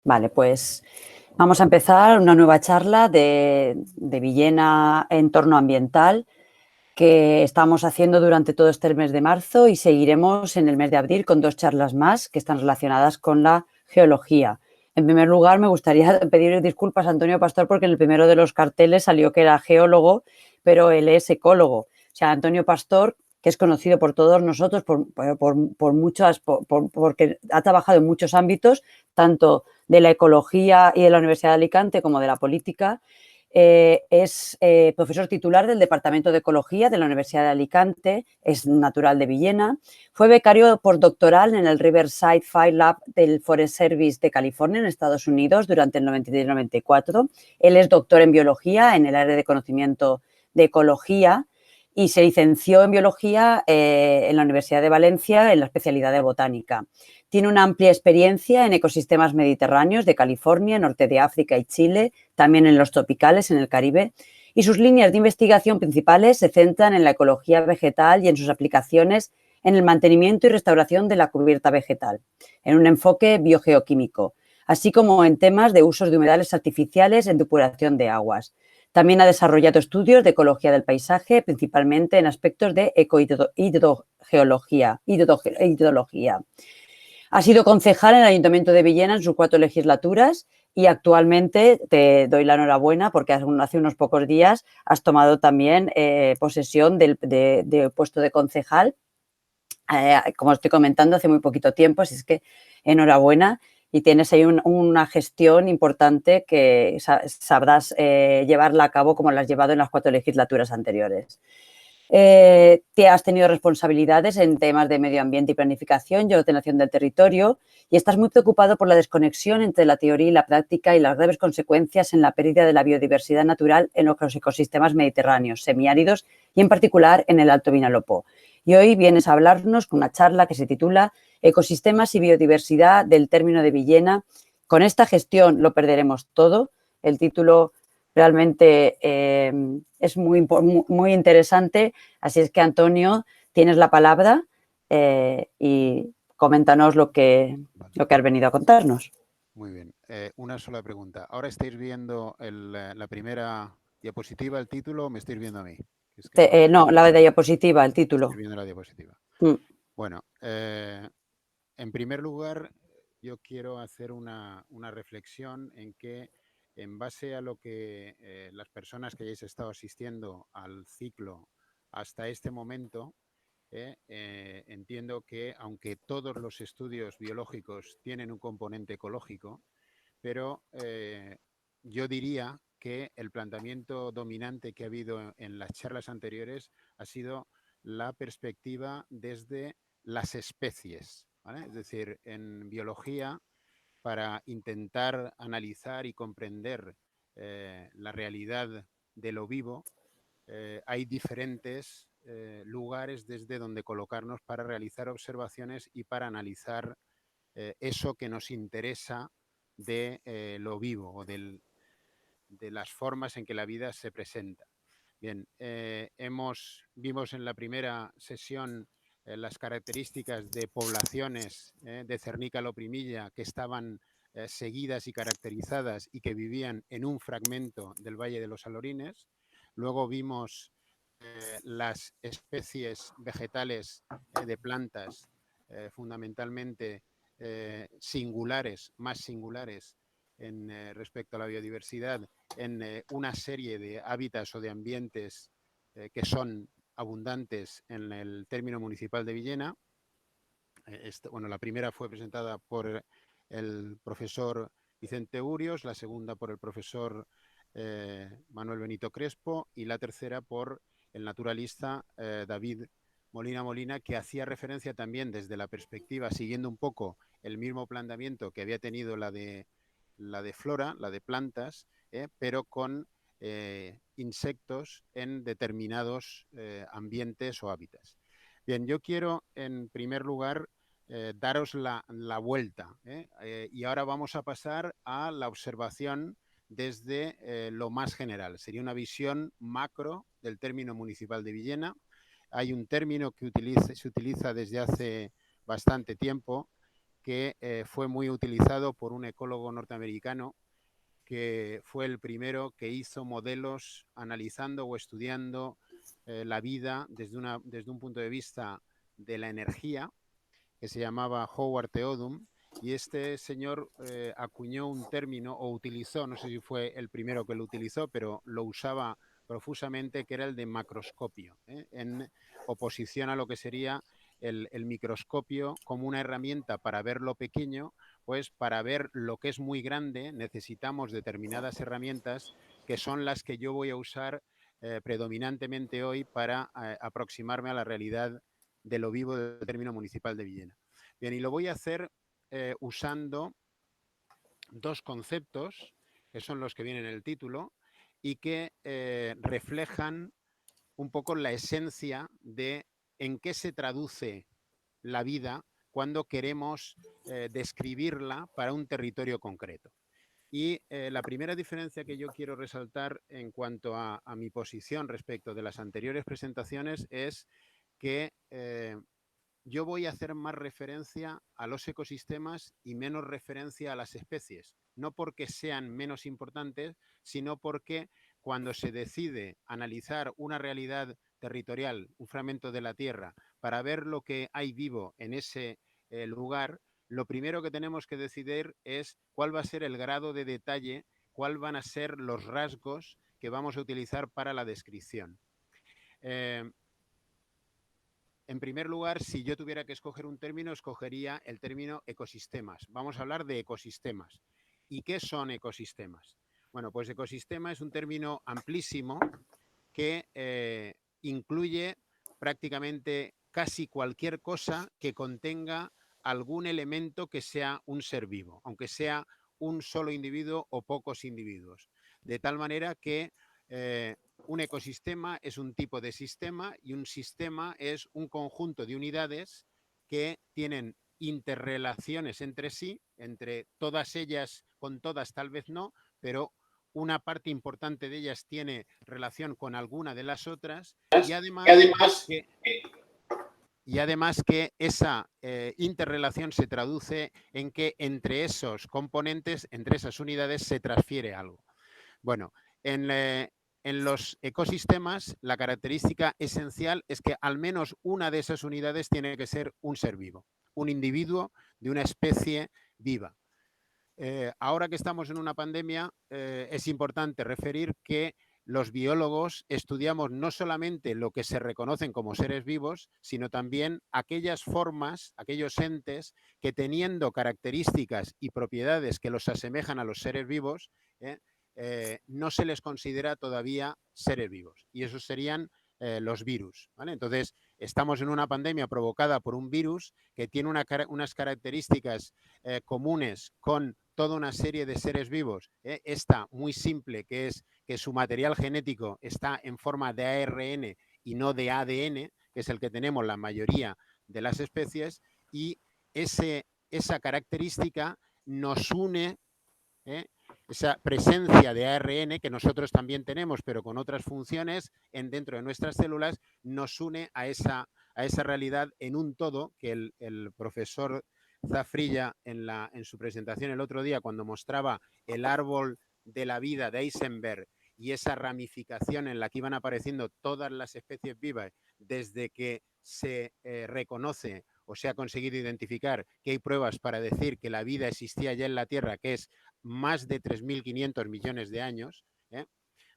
Vale, pues vamos a empezar una nueva charla de Villena entorno ambiental que estamos haciendo durante todo este mes de marzo y seguiremos en el mes de abril con dos charlas más que están relacionadas con la geología. En primer lugar, me gustaría pedir disculpas a Antonio Pastor porque en el primero de los carteles salió que era geólogo, pero él es ecólogo. O sea, Antonio Pastor, que es conocido por todos nosotros porque ha trabajado en muchos ámbitos, tanto de la ecología y de la Universidad de Alicante como de la política. Es profesor titular del Departamento de Ecología de la Universidad de Alicante, es natural de Villena, fue becario postdoctoral en el Riverside Fire Lab del Forest Service de California en Estados Unidos durante el 93 y 94. Él es doctor en biología en el área de conocimiento de ecología y se licenció en biología en la Universidad de Valencia en la especialidad de botánica. Tiene una amplia experiencia en ecosistemas mediterráneos de California, norte de África y Chile, también en los tropicales, en el Caribe, y sus líneas de investigación principales se centran en la ecología vegetal y en sus aplicaciones en el mantenimiento y restauración de la cubierta vegetal, en un enfoque biogeoquímico, así como en temas de usos de humedales artificiales en depuración de aguas. También ha desarrollado estudios de ecología del paisaje, principalmente en aspectos de ecohidrogeología. Ha sido concejal en el Ayuntamiento de Villena en sus 4 legislaturas y actualmente te doy la enhorabuena porque hace unos pocos días has tomado también posesión del puesto de concejal, como estoy comentando, hace muy poquito tiempo, así es que enhorabuena y tienes ahí una gestión importante que sabrás llevarla a cabo como la has llevado en las 4 legislaturas anteriores. Te has tenido responsabilidades en temas de medio ambiente y planificación y ordenación del territorio y estás muy preocupado por la desconexión entre la teoría y la práctica y las graves consecuencias en la pérdida de la biodiversidad natural en los ecosistemas mediterráneos, semiáridos y en particular en el Alto Vinalopó. Y hoy vienes a hablarnos con una charla que se titula Ecosistemas y biodiversidad del término de Villena. Con esta gestión lo perderemos todo. El título realmente es muy interesante. Así es que, Antonio, tienes la palabra y coméntanos Vale, lo que has venido a contarnos. muy bien. Una sola pregunta. ¿Ahora estáis viendo la primera diapositiva, el título, o me estáis viendo a mí? Es que no. No, la diapositiva, el Estáis título. viendo la diapositiva. Mm. Bueno, en primer lugar, yo quiero hacer una reflexión en que, en base a lo que las personas que hayáis estado asistiendo al ciclo hasta este momento, entiendo que aunque todos los estudios biológicos tienen un componente ecológico, pero yo diría que el planteamiento dominante que ha habido en las charlas anteriores ha sido la perspectiva desde las especies, ¿vale? Es decir, en biología, para intentar analizar y comprender la realidad de lo vivo, hay diferentes lugares desde donde colocarnos para realizar observaciones y para analizar eso que nos interesa de lo vivo o de las formas en que la vida se presenta. Bien, vimos en la primera sesión las características de poblaciones de Cernica Loprimilla que estaban seguidas y caracterizadas y que vivían en un fragmento del Valle de los Alorines. Luego vimos las especies vegetales de plantas, fundamentalmente singulares, más singulares respecto a la biodiversidad, en una serie de hábitats o de ambientes que son abundantes en el término municipal de Villena. Bueno, la primera fue presentada por el profesor Vicente Urios, la segunda por el profesor Manuel Benito Crespo y la tercera por el naturalista David Molina Molina, que hacía referencia también desde la perspectiva, siguiendo un poco el mismo planteamiento que había tenido la de flora, la de plantas, pero con insectos en determinados ambientes o hábitats. Bien, yo quiero en primer lugar daros la vuelta y ahora vamos a pasar a la observación desde lo más general. Sería una visión macro del término municipal de Villena. Hay un término que se utiliza desde hace bastante tiempo que fue muy utilizado por un ecólogo norteamericano que fue el primero que hizo modelos analizando o estudiando la vida desde un punto de vista de la energía, que se llamaba Howard Theodum, y este señor acuñó un término o utilizó, no sé si fue el primero que lo utilizó, pero lo usaba profusamente, que era el de macroscopio, en oposición a lo que sería el microscopio como una herramienta para ver lo pequeño. Pues para ver lo que es muy grande necesitamos determinadas herramientas que son las que yo voy a usar predominantemente hoy para aproximarme a la realidad de lo vivo del término municipal de Villena. Bien, y lo voy a hacer usando dos conceptos que son los que vienen en el título y que reflejan un poco la esencia de en qué se traduce la vida cuando queremos describirla para un territorio concreto. Y la primera diferencia que yo quiero resaltar en cuanto a mi posición respecto de las anteriores presentaciones es que yo voy a hacer más referencia a los ecosistemas y menos referencia a las especies. No porque sean menos importantes, sino porque cuando se decide analizar una realidad territorial, un fragmento de la Tierra, para ver lo que hay vivo en ese lugar, lo primero que tenemos que decidir es cuál va a ser el grado de detalle, cuáles van a ser los rasgos que vamos a utilizar para la descripción. En primer lugar, si yo tuviera que escoger un término, escogería el término ecosistemas. Vamos a hablar de ecosistemas. ¿Y qué son ecosistemas? Bueno, pues ecosistema es un término amplísimo que incluye prácticamente casi cualquier cosa que contenga algún elemento que sea un ser vivo, aunque sea un solo individuo o pocos individuos. De tal manera que un ecosistema es un tipo de sistema y un sistema es un conjunto de unidades que tienen interrelaciones entre sí, entre todas ellas, con todas tal vez no, pero una parte importante de ellas tiene relación con alguna de las otras y además que esa interrelación se traduce en que entre esos componentes, entre esas unidades, se transfiere algo. Bueno, en los ecosistemas la característica esencial es que al menos una de esas unidades tiene que ser un ser vivo, un individuo de una especie viva. Ahora que estamos en una pandemia, es importante referir que los biólogos estudiamos no solamente lo que se reconocen como seres vivos, sino también aquellas formas, aquellos entes que teniendo características y propiedades que los asemejan a los seres vivos, no se les considera todavía seres vivos. Y esos serían los virus, ¿vale? Entonces, estamos en una pandemia provocada por un virus que tiene unas características comunes con toda una serie de seres vivos. Esta muy simple, que es que su material genético está en forma de ARN y no de ADN, que es el que tenemos la mayoría de las especies, y esa característica nos une, esa presencia de ARN que nosotros también tenemos, pero con otras funciones dentro de nuestras células, nos une a esa realidad en un todo que el profesor Zafrilla en su presentación el otro día, cuando mostraba el árbol de la vida de Heisenberg y esa ramificación en la que iban apareciendo todas las especies vivas desde que se reconoce o se ha conseguido identificar que hay pruebas para decir que la vida existía ya en la Tierra, que es más de 3.500 millones de años,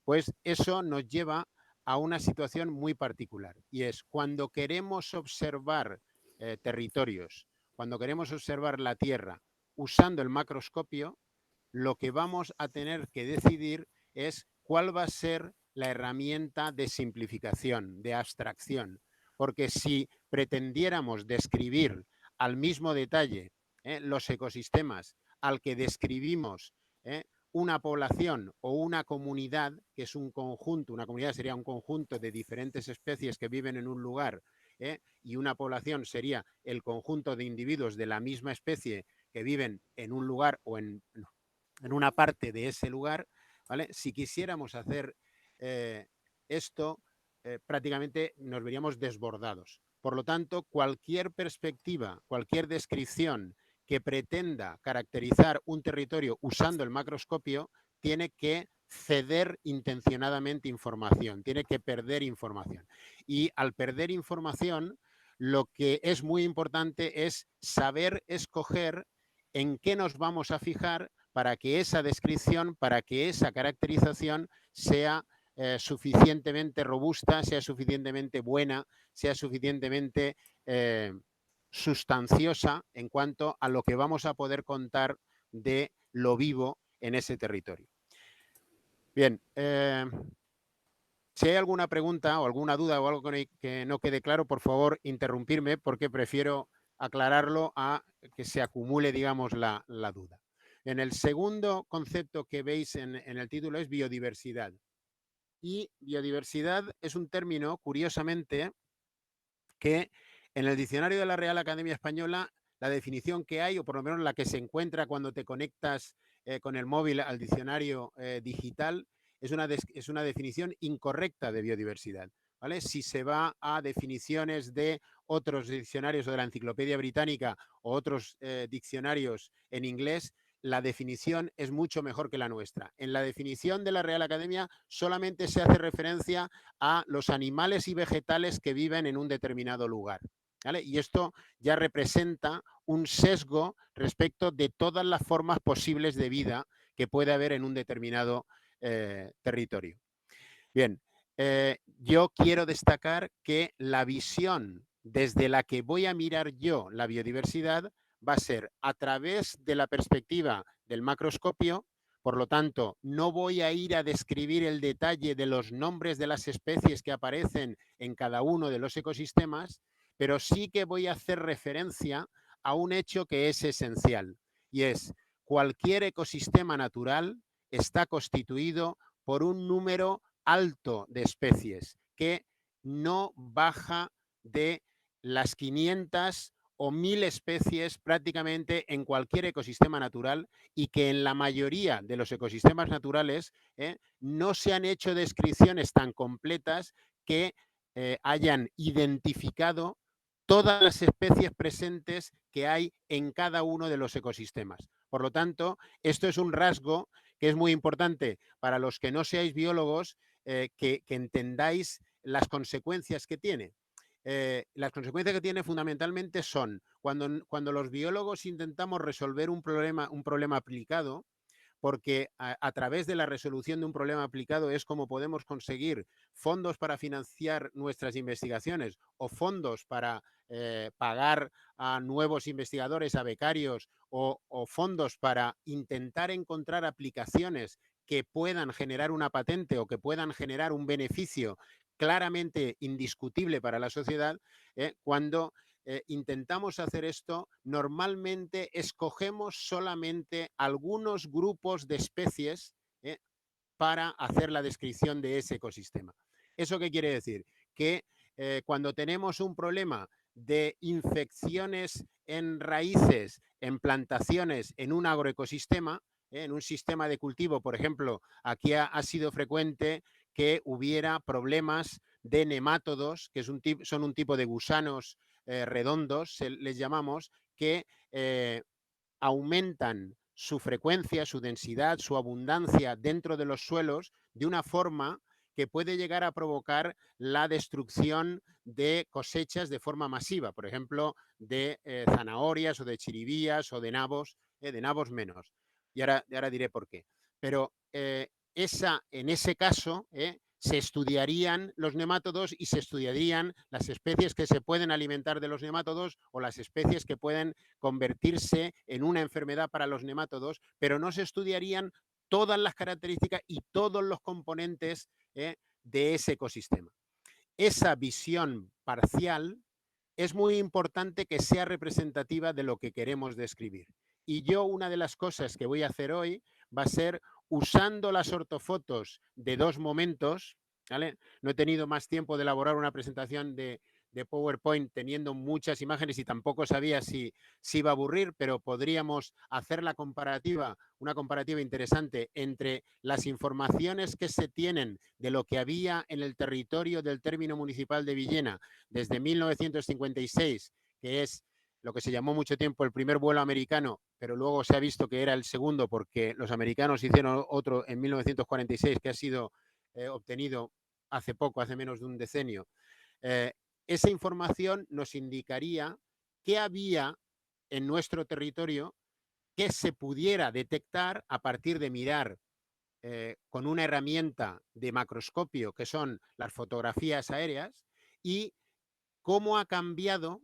pues eso nos lleva a una situación muy particular, y es cuando queremos observar territorios, cuando queremos observar la Tierra usando el macroscopio, lo que vamos a tener que decidir es cuál va a ser la herramienta de simplificación, de abstracción, porque si pretendiéramos describir al mismo detalle los ecosistemas al que describimos una población o una comunidad, que es un conjunto, una comunidad sería un conjunto de diferentes especies que viven en un lugar, y una población sería el conjunto de individuos de la misma especie que viven en un lugar o en una parte de ese lugar, ¿vale? Si quisiéramos hacer esto, prácticamente nos veríamos desbordados. Por lo tanto, cualquier perspectiva, cualquier descripción que pretenda caracterizar un territorio usando el macroscopio tiene que ceder intencionadamente información, tiene que perder información. Y al perder información, lo que es muy importante es saber escoger en qué nos vamos a fijar para que esa descripción, para que esa caracterización sea suficientemente robusta, sea suficientemente buena, sea suficientemente sustanciosa en cuanto a lo que vamos a poder contar de lo vivo en ese territorio. Bien, si hay alguna pregunta o alguna duda o algo que no quede claro, por favor, interrumpirme porque prefiero aclararlo a que se acumule, digamos, la duda. En el segundo concepto que veis en el título es biodiversidad. Y biodiversidad es un término, curiosamente, que en el diccionario de la Real Academia Española, la definición que hay, o por lo menos la que se encuentra cuando te conectas con el móvil al diccionario digital, es una definición incorrecta de biodiversidad. ¿Vale? Si se va a definiciones de otros diccionarios o de la Enciclopedia Británica o otros diccionarios en inglés, la definición es mucho mejor que la nuestra. En la definición de la Real Academia solamente se hace referencia a los animales y vegetales que viven en un determinado lugar. ¿Vale? Y esto ya representa un sesgo respecto de todas las formas posibles de vida que puede haber en un determinado territorio. Bien, yo quiero destacar que la visión desde la que voy a mirar yo la biodiversidad va a ser a través de la perspectiva del macroscopio. Por lo tanto, no voy a ir a describir el detalle de los nombres de las especies que aparecen en cada uno de los ecosistemas, pero sí que voy a hacer referencia a un hecho que es esencial, y es cualquier ecosistema natural está constituido por un número alto de especies que no baja de las 500 o 1000 especies prácticamente en cualquier ecosistema natural, y que en la mayoría de los ecosistemas naturales no se han hecho descripciones tan completas que hayan identificado todas las especies presentes que hay en cada uno de los ecosistemas. Por lo tanto, esto es un rasgo que es muy importante para los que no seáis biólogos, que entendáis las consecuencias que tiene. Las consecuencias que tiene fundamentalmente son cuando los biólogos intentamos resolver un problema aplicado, porque a través de la resolución de un problema aplicado es como podemos conseguir fondos para financiar nuestras investigaciones o fondos para pagar a nuevos investigadores, a becarios, o fondos para intentar encontrar aplicaciones que puedan generar una patente o que puedan generar un beneficio claramente indiscutible para la sociedad. Cuando intentamos hacer esto, normalmente escogemos solamente algunos grupos de especies para hacer la descripción de ese ecosistema. ¿Eso qué quiere decir? Que cuando tenemos un problema de infecciones en raíces, en plantaciones, en un agroecosistema, en un sistema de cultivo, por ejemplo, aquí ha sido frecuente que hubiera problemas de nemátodos, que son un tipo de gusanos redondos, les llamamos, que aumentan su frecuencia, su densidad, su abundancia dentro de los suelos de una forma que puede llegar a provocar la destrucción de cosechas de forma masiva, por ejemplo, de zanahorias o de chiribías o de nabos menos. Y ahora diré por qué. Pero en ese caso se estudiarían los nemátodos y se estudiarían las especies que se pueden alimentar de los nemátodos o las especies que pueden convertirse en una enfermedad para los nemátodos, pero no se estudiarían todas las características y todos los componentes de ese ecosistema. Esa visión parcial es muy importante que sea representativa de lo que queremos describir. Y yo una de las cosas que voy a hacer hoy va a ser usando las ortofotos de dos momentos, ¿vale? No he tenido más tiempo de elaborar una presentación de PowerPoint teniendo muchas imágenes y tampoco sabía si iba a aburrir, pero podríamos hacer una comparativa interesante entre las informaciones que se tienen de lo que había en el territorio del término municipal de Villena desde 1956, que es lo que se llamó mucho tiempo el primer vuelo americano, pero luego se ha visto que era el segundo porque los americanos hicieron otro en 1946 que ha sido obtenido hace poco, hace menos de un decenio. Esa información nos indicaría qué había en nuestro territorio que se pudiera detectar a partir de mirar con una herramienta de macroscopio que son las fotografías aéreas y cómo ha cambiado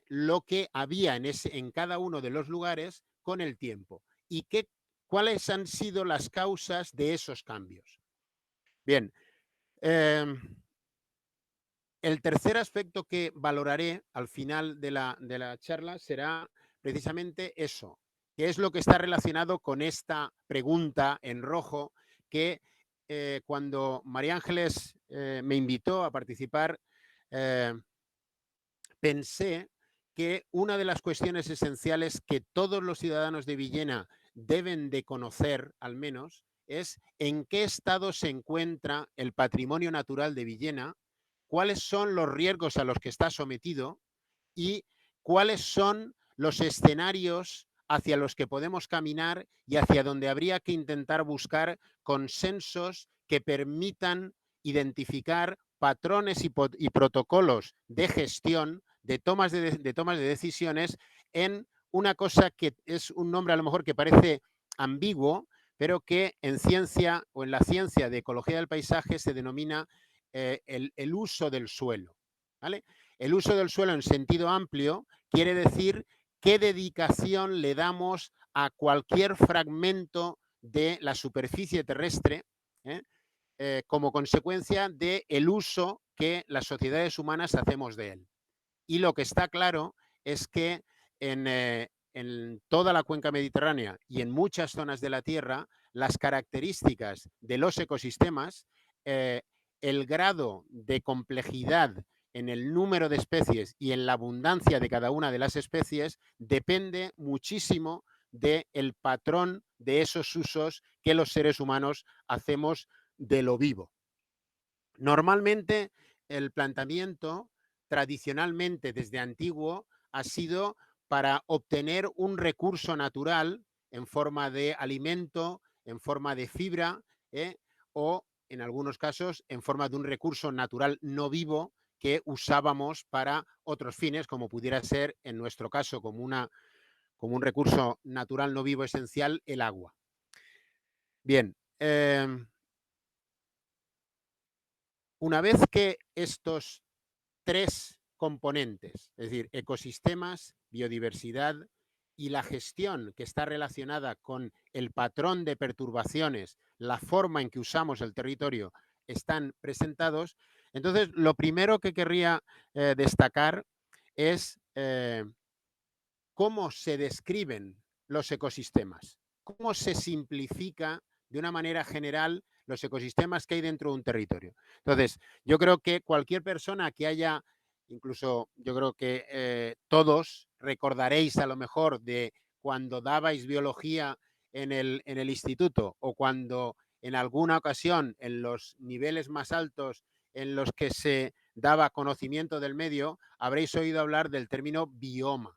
lo que había en cada uno de los lugares con el tiempo y cuáles han sido las causas de esos cambios. Bien, el tercer aspecto que valoraré al final de la charla será precisamente eso, que es lo que está relacionado con esta pregunta en rojo que cuando María Ángeles me invitó a participar, pensé que una de las cuestiones esenciales que todos los ciudadanos de Villena deben de conocer, al menos, es en qué estado se encuentra el patrimonio natural de Villena, cuáles son los riesgos a los que está sometido y cuáles son los escenarios hacia los que podemos caminar y hacia donde habría que intentar buscar consensos que permitan identificar patrones y protocolos de gestión, de tomas de decisiones en una cosa que es un nombre a lo mejor que parece ambiguo, pero que en ciencia o en la ciencia de ecología del paisaje se denomina el uso del suelo, ¿vale? El uso del suelo en sentido amplio quiere decir qué dedicación le damos a cualquier fragmento de la superficie terrestre como consecuencia del uso que las sociedades humanas hacemos de él. Y lo que está claro es que en toda la cuenca mediterránea y en muchas zonas de la Tierra, las características de los ecosistemas, el grado de complejidad en el número de especies y en la abundancia de cada una de las especies depende muchísimo del patrón de esos usos que los seres humanos hacemos de lo vivo. Normalmente el planteamiento tradicionalmente desde antiguo ha sido para obtener un recurso natural en forma de alimento, en forma de fibra o en algunos casos en forma de un recurso natural no vivo que usábamos para otros fines, como pudiera ser en nuestro caso como un recurso natural no vivo esencial, el agua. Bien, una vez que estos tres componentes, es decir, ecosistemas, biodiversidad y la gestión que está relacionada con el patrón de perturbaciones, la forma en que usamos el territorio, están presentados, entonces lo primero que querría destacar es cómo se describen los ecosistemas, cómo se simplifica de una manera general los ecosistemas que hay dentro de un territorio. Entonces, yo creo que cualquier persona que haya, incluso yo creo que todos recordaréis a lo mejor de cuando dabais biología en el instituto o cuando en alguna ocasión en los niveles más altos en los que se daba conocimiento del medio, habréis oído hablar del término bioma.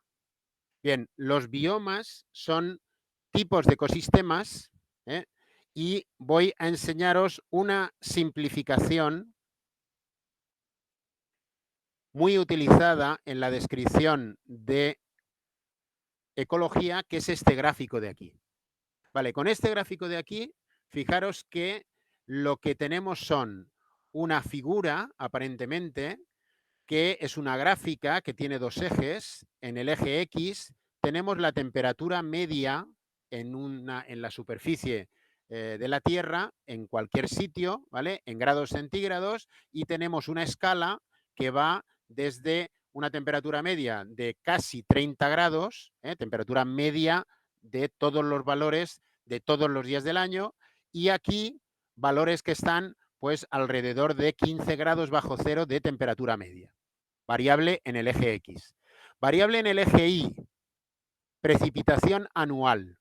Bien, los biomas son tipos de ecosistemas y voy a enseñaros una simplificación muy utilizada en la descripción de ecología, que es este gráfico de aquí. Vale, con este gráfico de aquí, fijaros que lo que tenemos son una figura, aparentemente, que es una gráfica que tiene dos ejes. En el eje X tenemos la temperatura media en la superficie de la Tierra, en cualquier sitio, ¿vale? En grados centígrados, y tenemos una escala que va desde una temperatura media de casi 30 grados, temperatura media de todos los valores de todos los días del año, y aquí valores que están pues alrededor de 15 grados bajo cero de temperatura media. Variable en el eje X. Variable en el eje Y, precipitación anual.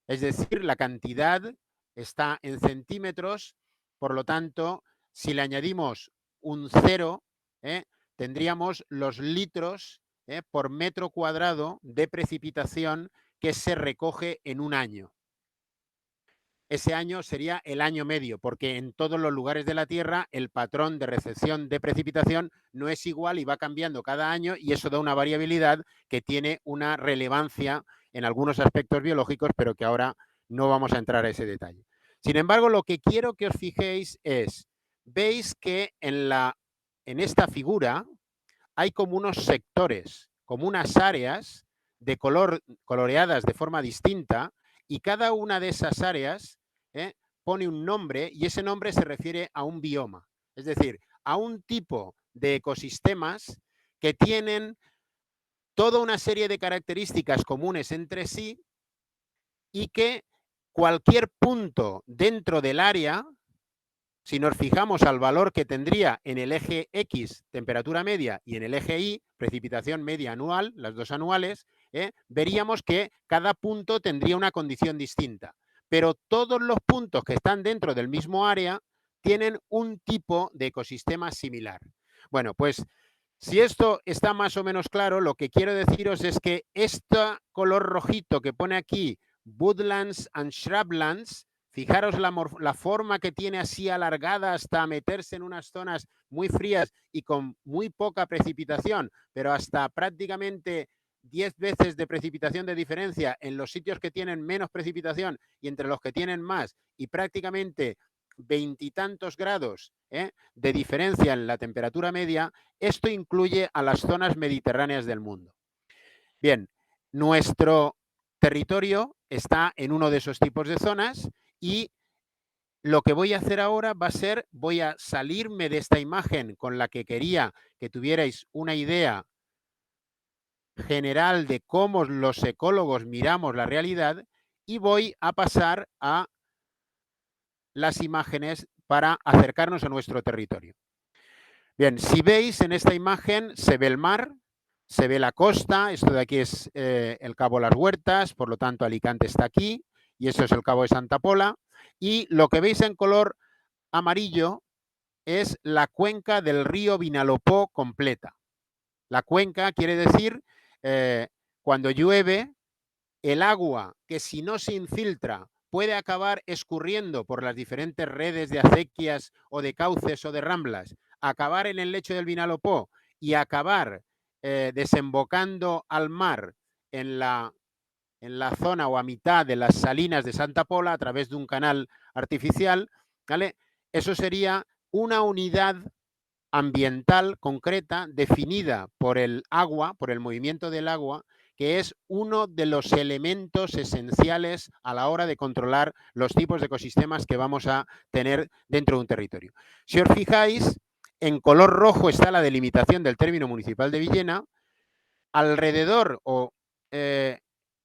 Es decir, la cantidad está en centímetros, por lo tanto, si le añadimos un cero, tendríamos los litros por metro cuadrado de precipitación que se recoge en un año. Ese año sería el año medio, porque en todos los lugares de la Tierra el patrón de recepción de precipitación no es igual y va cambiando cada año, y eso da una variabilidad que tiene una relevancia en algunos aspectos biológicos, pero que ahora no vamos a entrar a ese detalle. Sin embargo, lo que quiero que os fijéis es, veis que en esta figura hay como unos sectores, como unas áreas de coloreadas de forma distinta, y cada una de esas áreas pone un nombre, y ese nombre se refiere a un bioma, es decir, a un tipo de ecosistemas que tienen toda una serie de características comunes entre sí y que cualquier punto dentro del área, si nos fijamos al valor que tendría en el eje X, temperatura media, y en el eje Y, precipitación media anual, las dos anuales, veríamos que cada punto tendría una condición distinta. Pero todos los puntos que están dentro del mismo área tienen un tipo de ecosistema similar. Bueno, pues si esto está más o menos claro, lo que quiero deciros es que este color rojito que pone aquí, Woodlands and Shrublands, fijaros la forma que tiene así alargada hasta meterse en unas zonas muy frías y con muy poca precipitación, pero hasta prácticamente 10 veces de precipitación de diferencia en los sitios que tienen menos precipitación y entre los que tienen más, y prácticamente veintitantos grados de diferencia en la temperatura media. Esto incluye a las zonas mediterráneas del mundo. Bien, nuestro territorio está en uno de esos tipos de zonas, y lo que voy a hacer ahora va a ser, voy a salirme de esta imagen con la que quería que tuvierais una idea general de cómo los ecólogos miramos la realidad, y voy a pasar a las imágenes para acercarnos a nuestro territorio. Bien, si veis en esta imagen se ve el mar, se ve la costa, esto de aquí es el Cabo Las Huertas, por lo tanto Alicante está aquí, y eso es el Cabo de Santa Pola, y lo que veis en color amarillo es la cuenca del río Vinalopó completa. La cuenca quiere decir cuando llueve, el agua que, si no se infiltra, puede acabar escurriendo por las diferentes redes de acequias o de cauces o de ramblas, acabar en el lecho del Vinalopó y acabar desembocando al mar en la zona o a mitad de las salinas de Santa Pola a través de un canal artificial, ¿vale? Eso sería una unidad ambiental concreta definida por el agua, por el movimiento del agua, que es uno de los elementos esenciales a la hora de controlar los tipos de ecosistemas que vamos a tener dentro de un territorio. Si os fijáis, en color rojo está la delimitación del término municipal de Villena. Alrededor o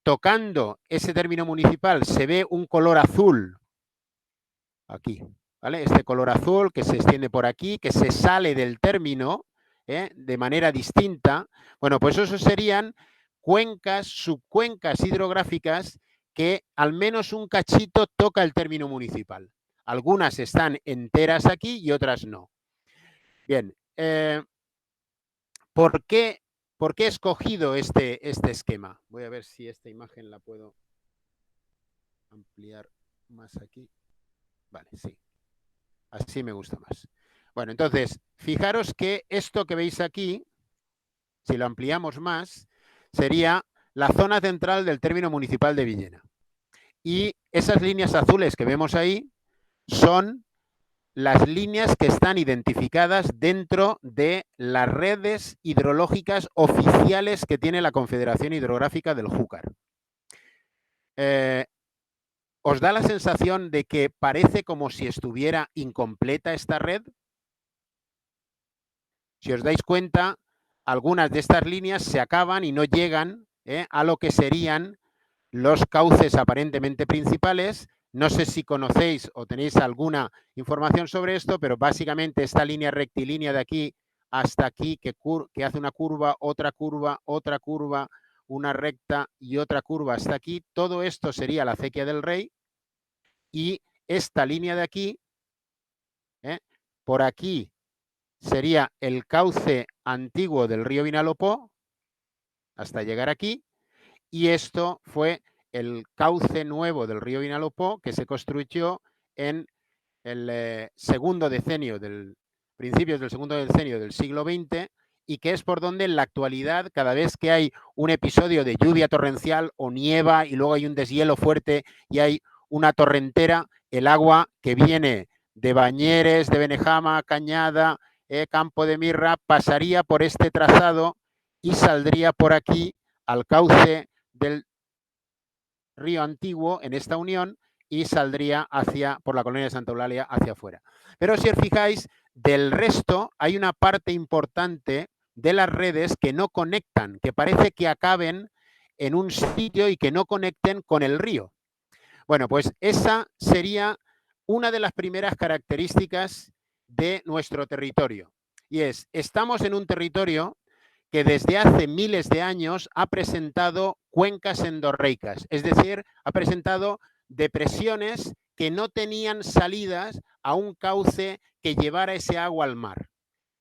tocando ese término municipal se ve un color azul, aquí, ¿vale? Este color azul que se extiende por aquí, que se sale del término de manera distinta. Bueno, pues eso serían cuencas, subcuencas hidrográficas que al menos un cachito toca el término municipal. Algunas están enteras aquí y otras no. Bien, ¿por qué he escogido este esquema? Voy a ver si esta imagen la puedo ampliar más aquí. Vale, sí. Así me gusta más. Bueno, entonces, fijaros que esto que veis aquí, si lo ampliamos más, sería la zona central del término municipal de Villena. Y esas líneas azules que vemos ahí son las líneas que están identificadas dentro de las redes hidrológicas oficiales que tiene la Confederación Hidrográfica del Júcar. ¿Os da la sensación de que parece como si estuviera incompleta esta red? Si os dais cuenta, algunas de estas líneas se acaban y no llegan a lo que serían los cauces aparentemente principales. No sé si conocéis o tenéis alguna información sobre esto, pero básicamente esta línea rectilínea de aquí hasta aquí, que hace una curva, una recta y otra curva hasta aquí, todo esto sería la acequia del Rey, y esta línea de aquí, por aquí, sería el cauce antiguo del río Vinalopó, hasta llegar aquí, y esto fue el cauce nuevo del río Vinalopó que se construyó en el segundo decenio principios del segundo decenio del siglo XX, y que es por donde en la actualidad, cada vez que hay un episodio de lluvia torrencial o nieva y luego hay un deshielo fuerte y hay una torrentera, el agua que viene de Bañeres, de Benejama, Cañada, Campo de Mirra, pasaría por este trazado y saldría por aquí al cauce del río Antiguo en esta unión y saldría por la colonia de Santa Eulalia hacia afuera. Pero si os fijáis, del resto hay una parte importante de las redes que no conectan, que parece que acaben en un sitio y que no conecten con el río. Bueno, pues esa sería una de las primeras características de nuestro territorio. Y estamos en un territorio que desde hace miles de años ha presentado cuencas endorreicas, es decir, ha presentado depresiones que no tenían salidas a un cauce que llevara ese agua al mar.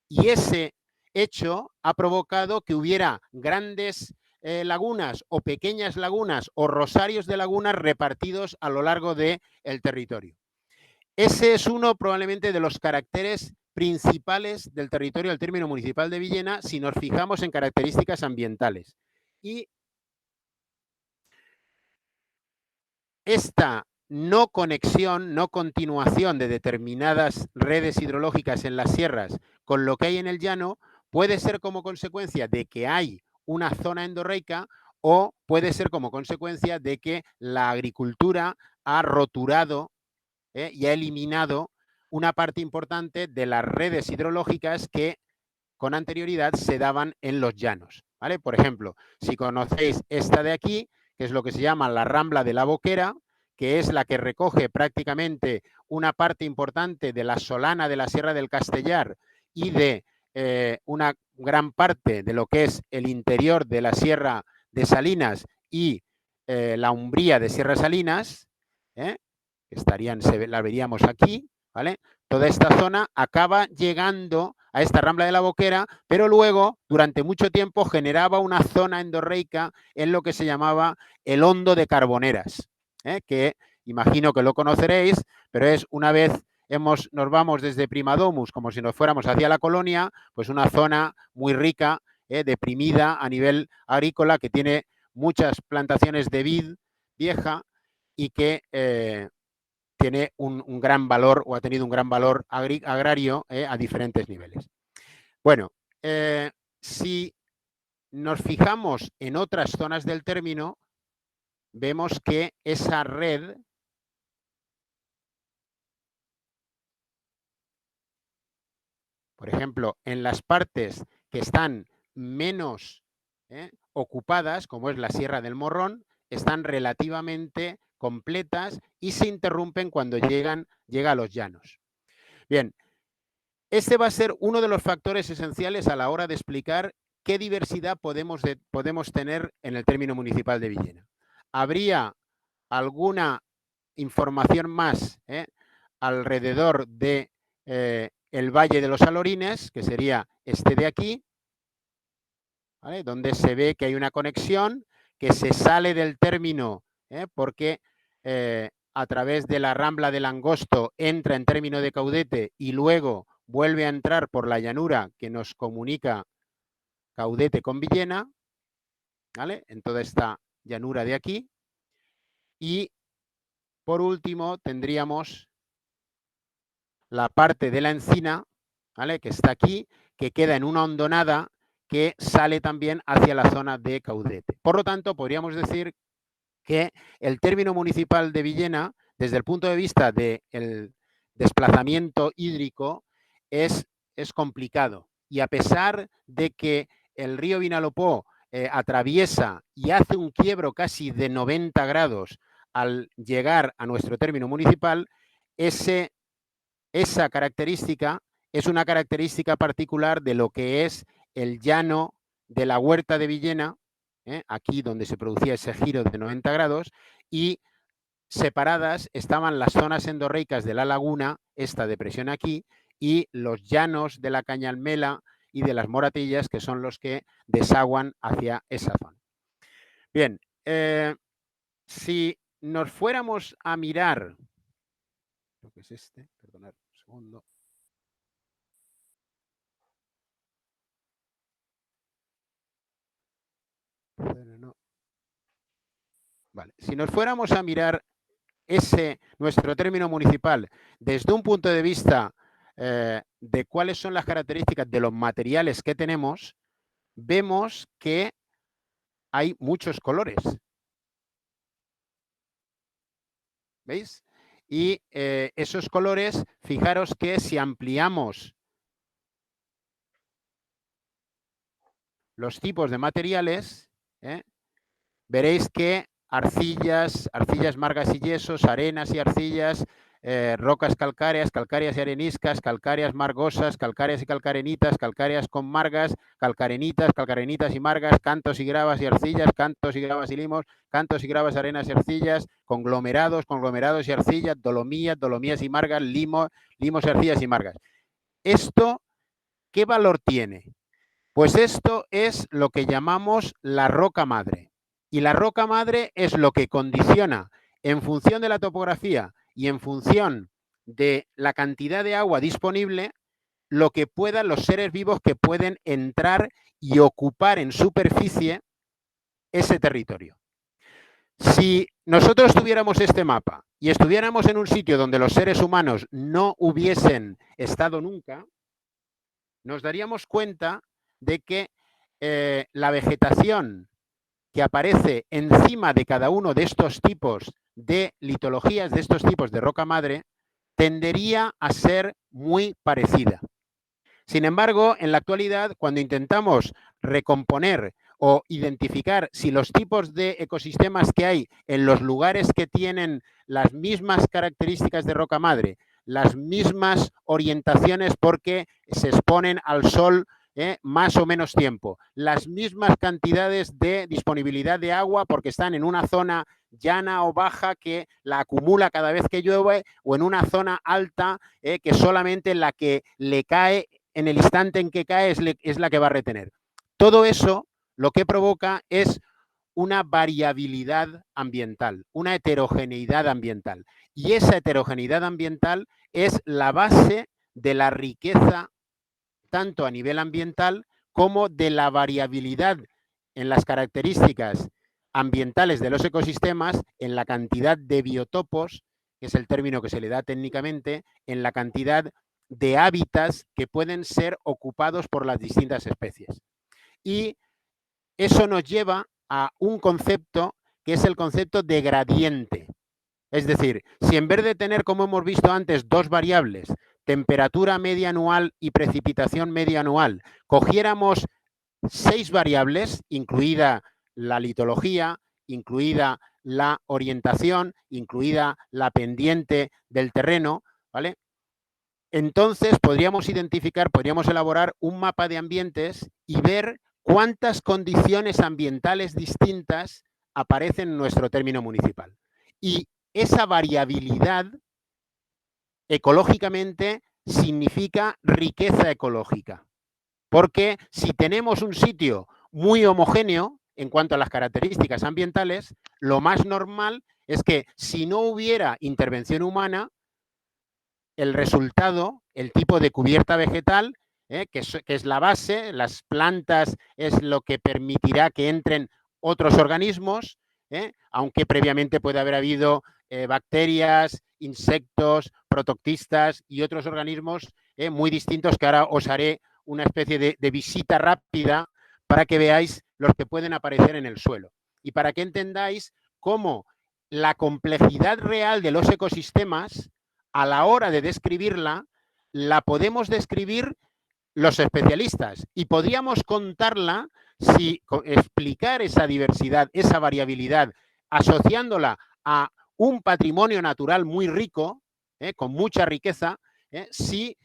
Y ese hecho ha provocado que hubiera grandes lagunas o pequeñas lagunas o rosarios de lagunas repartidos a lo largo del territorio. Ese es uno probablemente de los caracteres principales del territorio del término municipal de Villena si nos fijamos en características ambientales. Y esta no conexión, no continuación de determinadas redes hidrológicas en las sierras con lo que hay en el llano puede ser como consecuencia de que hay una zona endorreica o puede ser como consecuencia de que la agricultura ha roturado y ha eliminado una parte importante de las redes hidrológicas que con anterioridad se daban en los llanos, ¿vale? Por ejemplo, si conocéis esta de aquí, que es lo que se llama la Rambla de la Boquera, que es la que recoge prácticamente una parte importante de la Solana de la Sierra del Castellar y de una gran parte de lo que es el interior de la Sierra de Salinas y la Umbría de Sierra Salinas, la veríamos aquí, ¿vale? Toda esta zona acaba llegando a esta Rambla de la Boquera, pero luego, durante mucho tiempo, generaba una zona endorreica en lo que se llamaba el Hondo de Carboneras, que imagino que lo conoceréis, pero es una vez nos vamos desde Primadomus, como si nos fuéramos hacia la colonia, pues una zona muy rica, deprimida a nivel agrícola, que tiene muchas plantaciones de vid vieja y que tiene un gran valor o ha tenido un gran valor agrario a diferentes niveles. Bueno, si nos fijamos en otras zonas del término, vemos que esa red por ejemplo, en las partes que están menos ocupadas, como es la Sierra del Morrón, están relativamente completas y se interrumpen cuando llega a los llanos. Bien, este va a ser uno de los factores esenciales a la hora de explicar qué diversidad podemos tener en el término municipal de Villena. ¿Habría alguna información más alrededor de el Valle de los Alorines, que sería este de aquí, ¿vale? Donde se ve que hay una conexión que se sale del término porque a través de la Rambla del Angosto entra en término de Caudete y luego vuelve a entrar por la llanura que nos comunica Caudete con Villena, ¿vale? En toda esta llanura de aquí. Y por último tendríamos la parte de la encina, ¿vale? Que está aquí, que queda en una hondonada que sale también hacia la zona de Caudete. Por lo tanto, podríamos decir que el término municipal de Villena, desde el punto de vista del desplazamiento hídrico, es complicado. Y a pesar de que el río Vinalopó atraviesa y hace un quiebro casi de 90 grados al llegar a nuestro término municipal, esa característica es una característica particular de lo que es el llano de la Huerta de Villena, aquí donde se producía ese giro de 90 grados, y separadas estaban las zonas endorreicas de la laguna, esta depresión aquí, y los llanos de la Cañalmela y de las moratillas, que son los que desaguan hacia esa zona. Bien, si nos fuéramos a mirar, creo que es este, perdonad un segundo. No. Vale. Si nos fuéramos a mirar nuestro término municipal desde un punto de vista de cuáles son las características de los materiales que tenemos, vemos que hay muchos colores. ¿Veis? Y esos colores, fijaros que si ampliamos los tipos de materiales, veréis que arcillas, margas y yesos, arenas y arcillas, rocas calcáreas, calcáreas y areniscas, calcáreas margosas, calcáreas y calcarenitas, calcáreas con margas, calcarenitas y margas, cantos y gravas y arcillas, cantos y gravas y limos, cantos y gravas, arenas y arcillas, conglomerados y arcillas, dolomías y margas, limos y arcillas y margas. ¿Esto qué valor tiene? Pues esto es lo que llamamos la roca madre. Y la roca madre es lo que condiciona, en función de la topografía y en función de la cantidad de agua disponible, lo que puedan los seres vivos que pueden entrar y ocupar en superficie ese territorio. Si nosotros tuviéramos este mapa y estuviéramos en un sitio donde los seres humanos no hubiesen estado nunca, nos daríamos cuenta de que la vegetación que aparece encima de cada uno de estos tipos de litologías, de estos tipos de roca madre, tendería a ser muy parecida. Sin embargo, en la actualidad, cuando intentamos recomponer o identificar si los tipos de ecosistemas que hay en los lugares que tienen las mismas características de roca madre, las mismas orientaciones porque se exponen al sol más o menos tiempo, las mismas cantidades de disponibilidad de agua porque están en una zona llana o baja que la acumula cada vez que llueve, o en una zona alta que solamente la que le cae en el instante en que cae es la que va a retener. Todo eso lo que provoca es una variabilidad ambiental, una heterogeneidad ambiental. Y esa heterogeneidad ambiental es la base de la riqueza tanto a nivel ambiental como de la variabilidad en las características ambientales de los ecosistemas, en la cantidad de biotopos, que es el término que se le da técnicamente, en la cantidad de hábitats que pueden ser ocupados por las distintas especies. Y eso nos lleva a un concepto que es el concepto de gradiente. Es decir, si en vez de tener, como hemos visto antes, dos variables, temperatura media anual y precipitación media anual, cogiéramos 6 variables, incluida la litología, incluida la orientación, incluida la pendiente del terreno, ¿vale? Entonces podríamos identificar, podríamos elaborar un mapa de ambientes y ver cuántas condiciones ambientales distintas aparecen en nuestro término municipal. Y esa variabilidad ecológicamente significa riqueza ecológica. Porque si tenemos un sitio muy homogéneo en cuanto a las características ambientales, lo más normal es que si no hubiera intervención humana, el resultado, el tipo de cubierta vegetal, que es la base, las plantas es lo que permitirá que entren otros organismos, aunque previamente puede haber habido bacterias, insectos, protoctistas y otros organismos muy distintos, que ahora os haré una especie de visita rápida para que veáis los que pueden aparecer en el suelo y para que entendáis cómo la complejidad real de los ecosistemas, a la hora de describirla, la podemos describir los especialistas y podríamos contarla si explicar esa diversidad, esa variabilidad, asociándola a un patrimonio natural muy rico, con mucha riqueza, si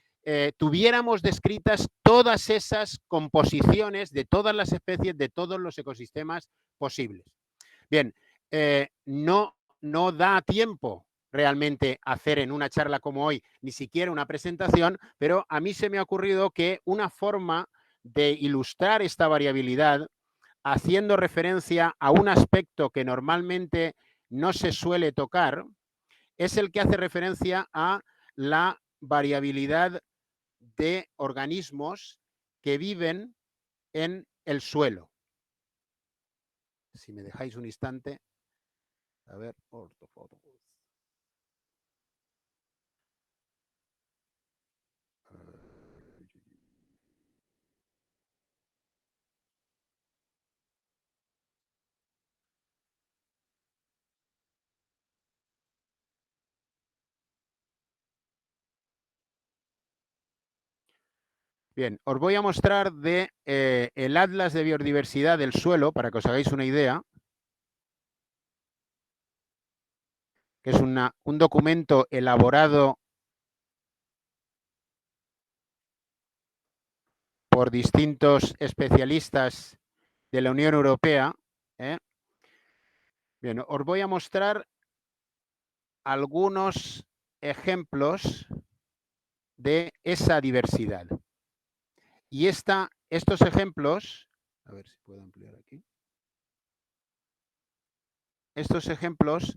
tuviéramos descritas todas esas composiciones de todas las especies, de todos los ecosistemas posibles. Bien, no da tiempo realmente hacer en una charla como hoy ni siquiera una presentación, pero a mí se me ha ocurrido que una forma de ilustrar esta variabilidad haciendo referencia a un aspecto que normalmente no se suele tocar, es el que hace referencia a la variabilidad de organismos que viven en el suelo. Si me dejáis un instante, a ver, bien, os voy a mostrar el Atlas de Biodiversidad del Suelo, para que os hagáis una idea, que es un documento elaborado por distintos especialistas de la Unión Europea. Bien, os voy a mostrar algunos ejemplos de esa diversidad. Y estos ejemplos, a ver si puedo ampliar aquí. Estos ejemplos,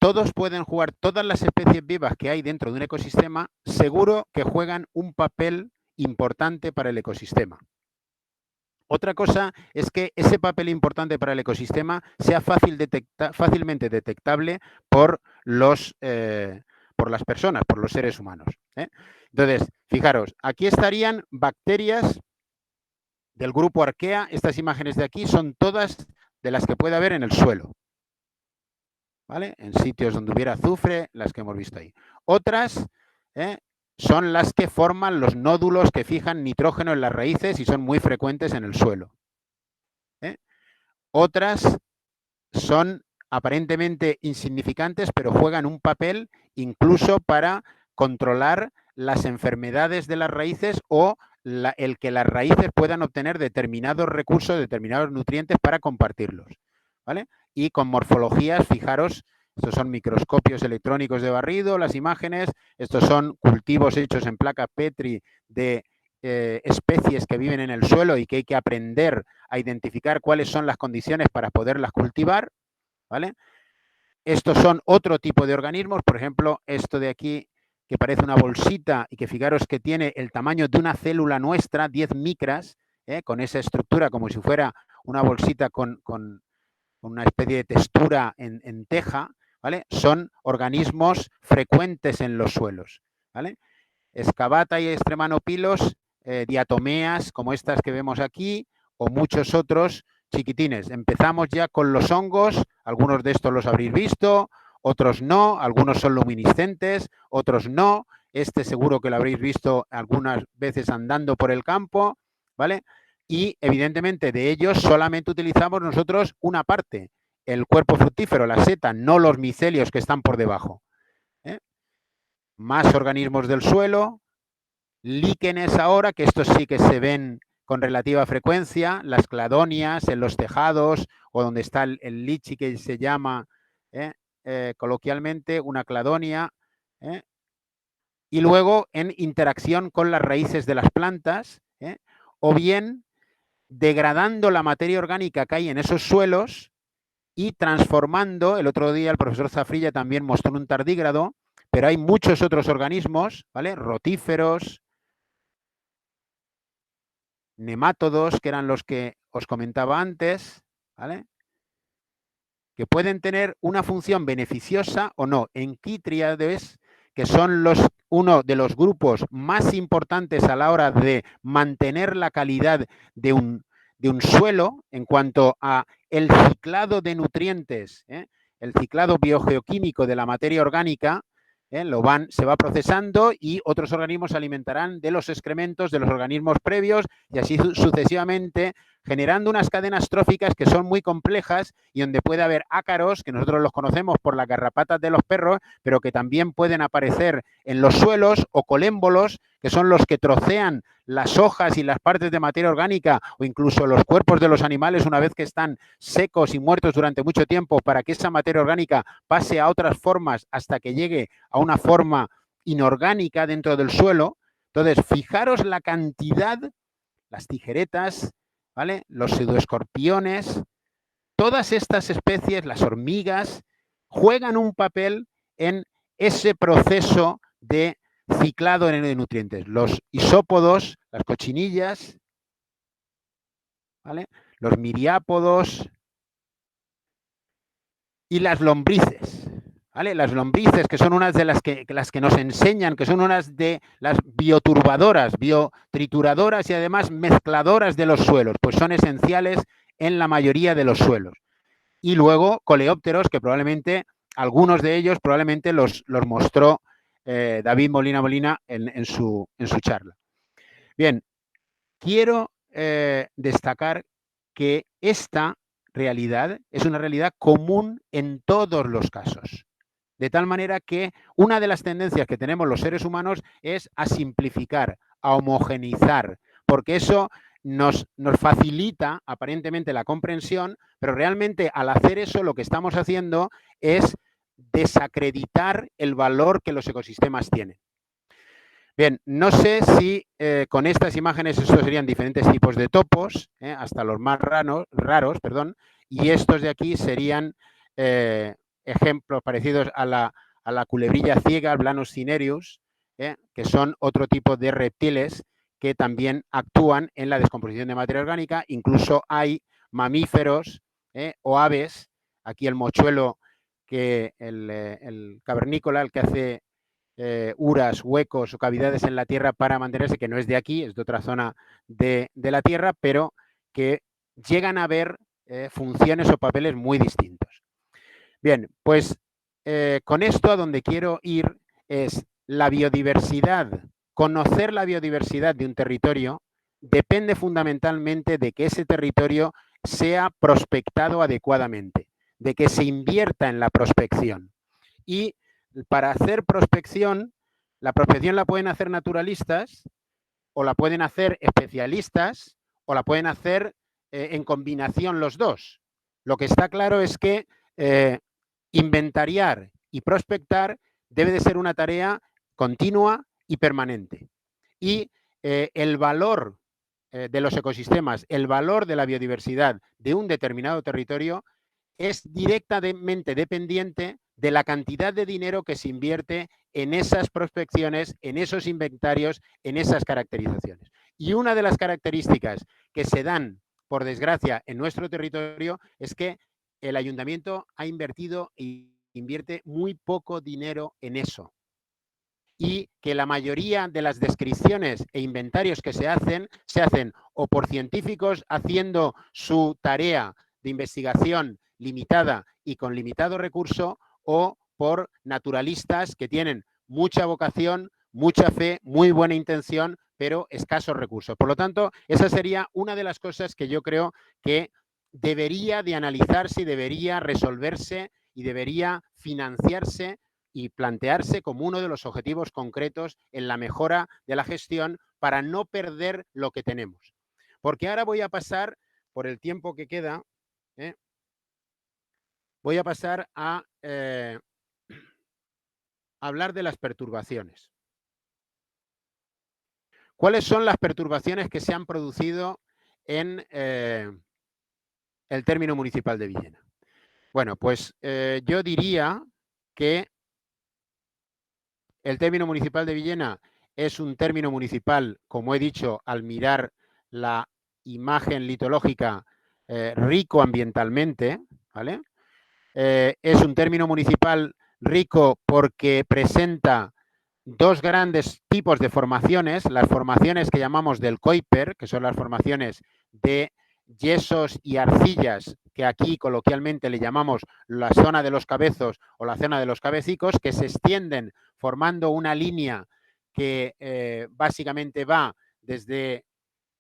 todos pueden jugar, todas las especies vivas que hay dentro de un ecosistema, seguro que juegan un papel importante para el ecosistema. Otra cosa es que ese papel importante para el ecosistema sea fácilmente detectable por las personas, por los seres humanos. Entonces, fijaros, aquí estarían bacterias del grupo Archaea. Estas imágenes de aquí son todas de las que puede haber en el suelo, ¿vale? En sitios donde hubiera azufre, las que hemos visto ahí. Otras son las que forman los nódulos que fijan nitrógeno en las raíces y son muy frecuentes en el suelo. Otras son aparentemente insignificantes, pero juegan un papel incluso para controlar las enfermedades de las raíces o el que las raíces puedan obtener determinados recursos, determinados nutrientes para compartirlos, ¿vale? Y con morfologías, fijaros, estos son microscopios electrónicos de barrido, las imágenes, estos son cultivos hechos en placa Petri de especies que viven en el suelo y que hay que aprender a identificar cuáles son las condiciones para poderlas cultivar, ¿vale? Estos son otro tipo de organismos, por ejemplo, esto de aquí, que parece una bolsita y que fijaros que tiene el tamaño de una célula nuestra, 10 micras, con esa estructura como si fuera una bolsita con una especie de textura en teja, ¿vale? Son organismos frecuentes en los suelos, ¿vale? Excavata y Extremanopilos, diatomeas como estas que vemos aquí, o muchos otros chiquitines. Empezamos ya con los hongos, algunos de estos los habréis visto, otros no, algunos son luminiscentes, otros no. Este seguro que lo habréis visto algunas veces andando por el campo, ¿vale? Y evidentemente de ellos solamente utilizamos nosotros una parte, el cuerpo fructífero, la seta, no los micelios que están por debajo. Más organismos del suelo, líquenes ahora, que estos sí que se ven con relativa frecuencia, las cladonias en los tejados o donde está el lichi que se llama coloquialmente una cladonia, y luego en interacción con las raíces de las plantas, o bien degradando la materia orgánica que hay en esos suelos y transformando, el otro día el profesor Zafrilla también mostró un tardígrado, pero hay muchos otros organismos, ¿vale? Rotíferos, nemátodos, que eran los que os comentaba antes, ¿vale? Que pueden tener una función beneficiosa o no. Enquitríades, que son uno de los grupos más importantes a la hora de mantener la calidad de un suelo en cuanto a el ciclado de nutrientes, el ciclado biogeoquímico de la materia orgánica, se va procesando y otros organismos se alimentarán de los excrementos de los organismos previos y así sucesivamente, generando unas cadenas tróficas que son muy complejas y donde puede haber ácaros, que nosotros los conocemos por las garrapatas de los perros, pero que también pueden aparecer en los suelos, o colémbolos, que son los que trocean las hojas y las partes de materia orgánica o incluso los cuerpos de los animales una vez que están secos y muertos durante mucho tiempo para que esa materia orgánica pase a otras formas hasta que llegue a una forma inorgánica dentro del suelo. Entonces, fijaros la cantidad las tijeretas, ¿vale? Los pseudoescorpiones, todas estas especies, las hormigas, juegan un papel en ese proceso de ciclado de nutrientes. Los isópodos, las cochinillas, ¿vale? Los miriápodos y las lombrices. ¿Vale? Las lombrices, que son unas de las que nos enseñan, que son unas de las bioturbadoras, biotrituradoras y además mezcladoras de los suelos, pues son esenciales en la mayoría de los suelos. Y luego coleópteros, que probablemente, algunos de ellos probablemente los mostró David Molina en su charla. Bien, quiero destacar que esta realidad es una realidad común en todos los casos. De tal manera que una de las tendencias que tenemos los seres humanos es a simplificar, a homogeneizar, porque eso nos facilita aparentemente la comprensión, pero realmente al hacer eso lo que estamos haciendo es desacreditar el valor que los ecosistemas tienen. Bien, no sé si con estas imágenes estos serían diferentes tipos de topos, hasta los más raros, y estos de aquí serían ejemplos parecidos a la culebrilla ciega, Blanus cinereus, que son otro tipo de reptiles que también actúan en la descomposición de materia orgánica. Incluso hay mamíferos o aves, aquí el mochuelo, que el cavernícola, el que hace uras, huecos o cavidades en la tierra para mantenerse, que no es de aquí, es de otra zona de la tierra, pero que llegan a ver funciones o papeles muy distintos. Bien, pues con esto a donde quiero ir es la biodiversidad. Conocer la biodiversidad de un territorio depende fundamentalmente de que ese territorio sea prospectado adecuadamente, de que se invierta en la prospección. Y para hacer prospección, la prospección la pueden hacer naturalistas, o la pueden hacer especialistas, o la pueden hacer en combinación los dos. Lo que está claro es que inventariar y prospectar debe de ser una tarea continua y permanente. Y el valor de los ecosistemas, el valor de la biodiversidad de un determinado territorio es directamente dependiente de la cantidad de dinero que se invierte en esas prospecciones, en esos inventarios, en esas caracterizaciones. Y una de las características que se dan, por desgracia, en nuestro territorio es que el ayuntamiento ha invertido e invierte muy poco dinero en eso. Y que la mayoría de las descripciones e inventarios que se hacen o por científicos haciendo su tarea de investigación limitada y con limitado recurso, o por naturalistas que tienen mucha vocación, mucha fe, muy buena intención, pero escasos recursos. Por lo tanto, esa sería una de las cosas que yo creo que debería de analizarse y debería resolverse y debería financiarse y plantearse como uno de los objetivos concretos en la mejora de la gestión para no perder lo que tenemos. Porque ahora voy a pasar, por el tiempo que queda, voy a pasar a hablar de las perturbaciones. ¿Cuáles son las perturbaciones que se han producido en el término municipal de Villena? Bueno, pues yo diría que el término municipal de Villena es un término municipal, como he dicho, al mirar la imagen litológica, rico ambientalmente, ¿vale? Es un término municipal rico porque presenta dos grandes tipos de formaciones, las formaciones que llamamos del Kuiper, que son las formaciones de yesos y arcillas, que aquí coloquialmente le llamamos la zona de los cabezos o la zona de los cabecicos, que se extienden formando una línea que básicamente va desde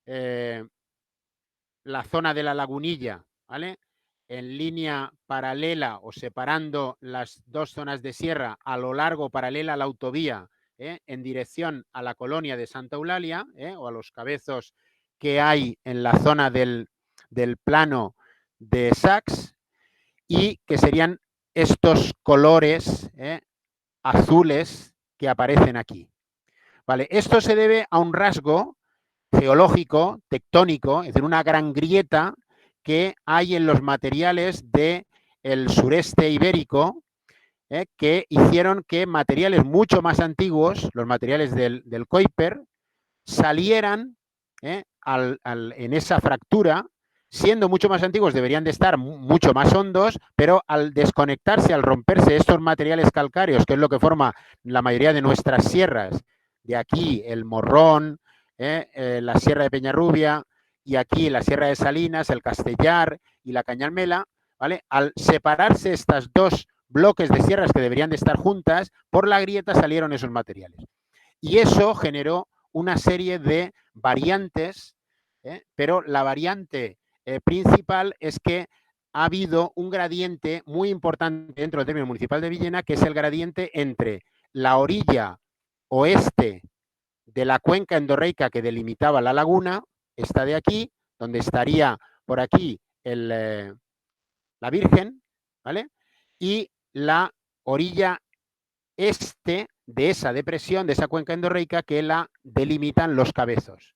la zona de la lagunilla, ¿vale?, en línea paralela o separando las dos zonas de sierra a lo largo, paralela a la autovía, en dirección a la colonia de Santa Eulalia, o a los cabezos que hay en la zona del plano de Sachs, y que serían estos colores azules que aparecen aquí. Vale, esto se debe a un rasgo geológico, tectónico, es decir, una gran grieta que hay en los materiales del sureste ibérico, que hicieron que materiales mucho más antiguos, los materiales del Kuiper, salieran en esa fractura. Siendo mucho más antiguos, deberían de estar mucho más hondos, pero al desconectarse, al romperse estos materiales calcáreos, que es lo que forma la mayoría de nuestras sierras, de aquí el Morrón, la Sierra de Peñarrubia, y aquí la Sierra de Salinas, el Castellar y la Cañalmela, ¿vale? Al separarse estas dos bloques de sierras que deberían de estar juntas, por la grieta salieron esos materiales. Y eso generó una serie de variantes, pero la variante principal es que ha habido un gradiente muy importante dentro del término municipal de Villena, que es el gradiente entre la orilla oeste de la cuenca endorreica que delimitaba la laguna, esta de aquí, donde estaría por aquí la Virgen, ¿vale? Y la orilla este de esa depresión, de esa cuenca endorreica que la delimitan los Cabezos.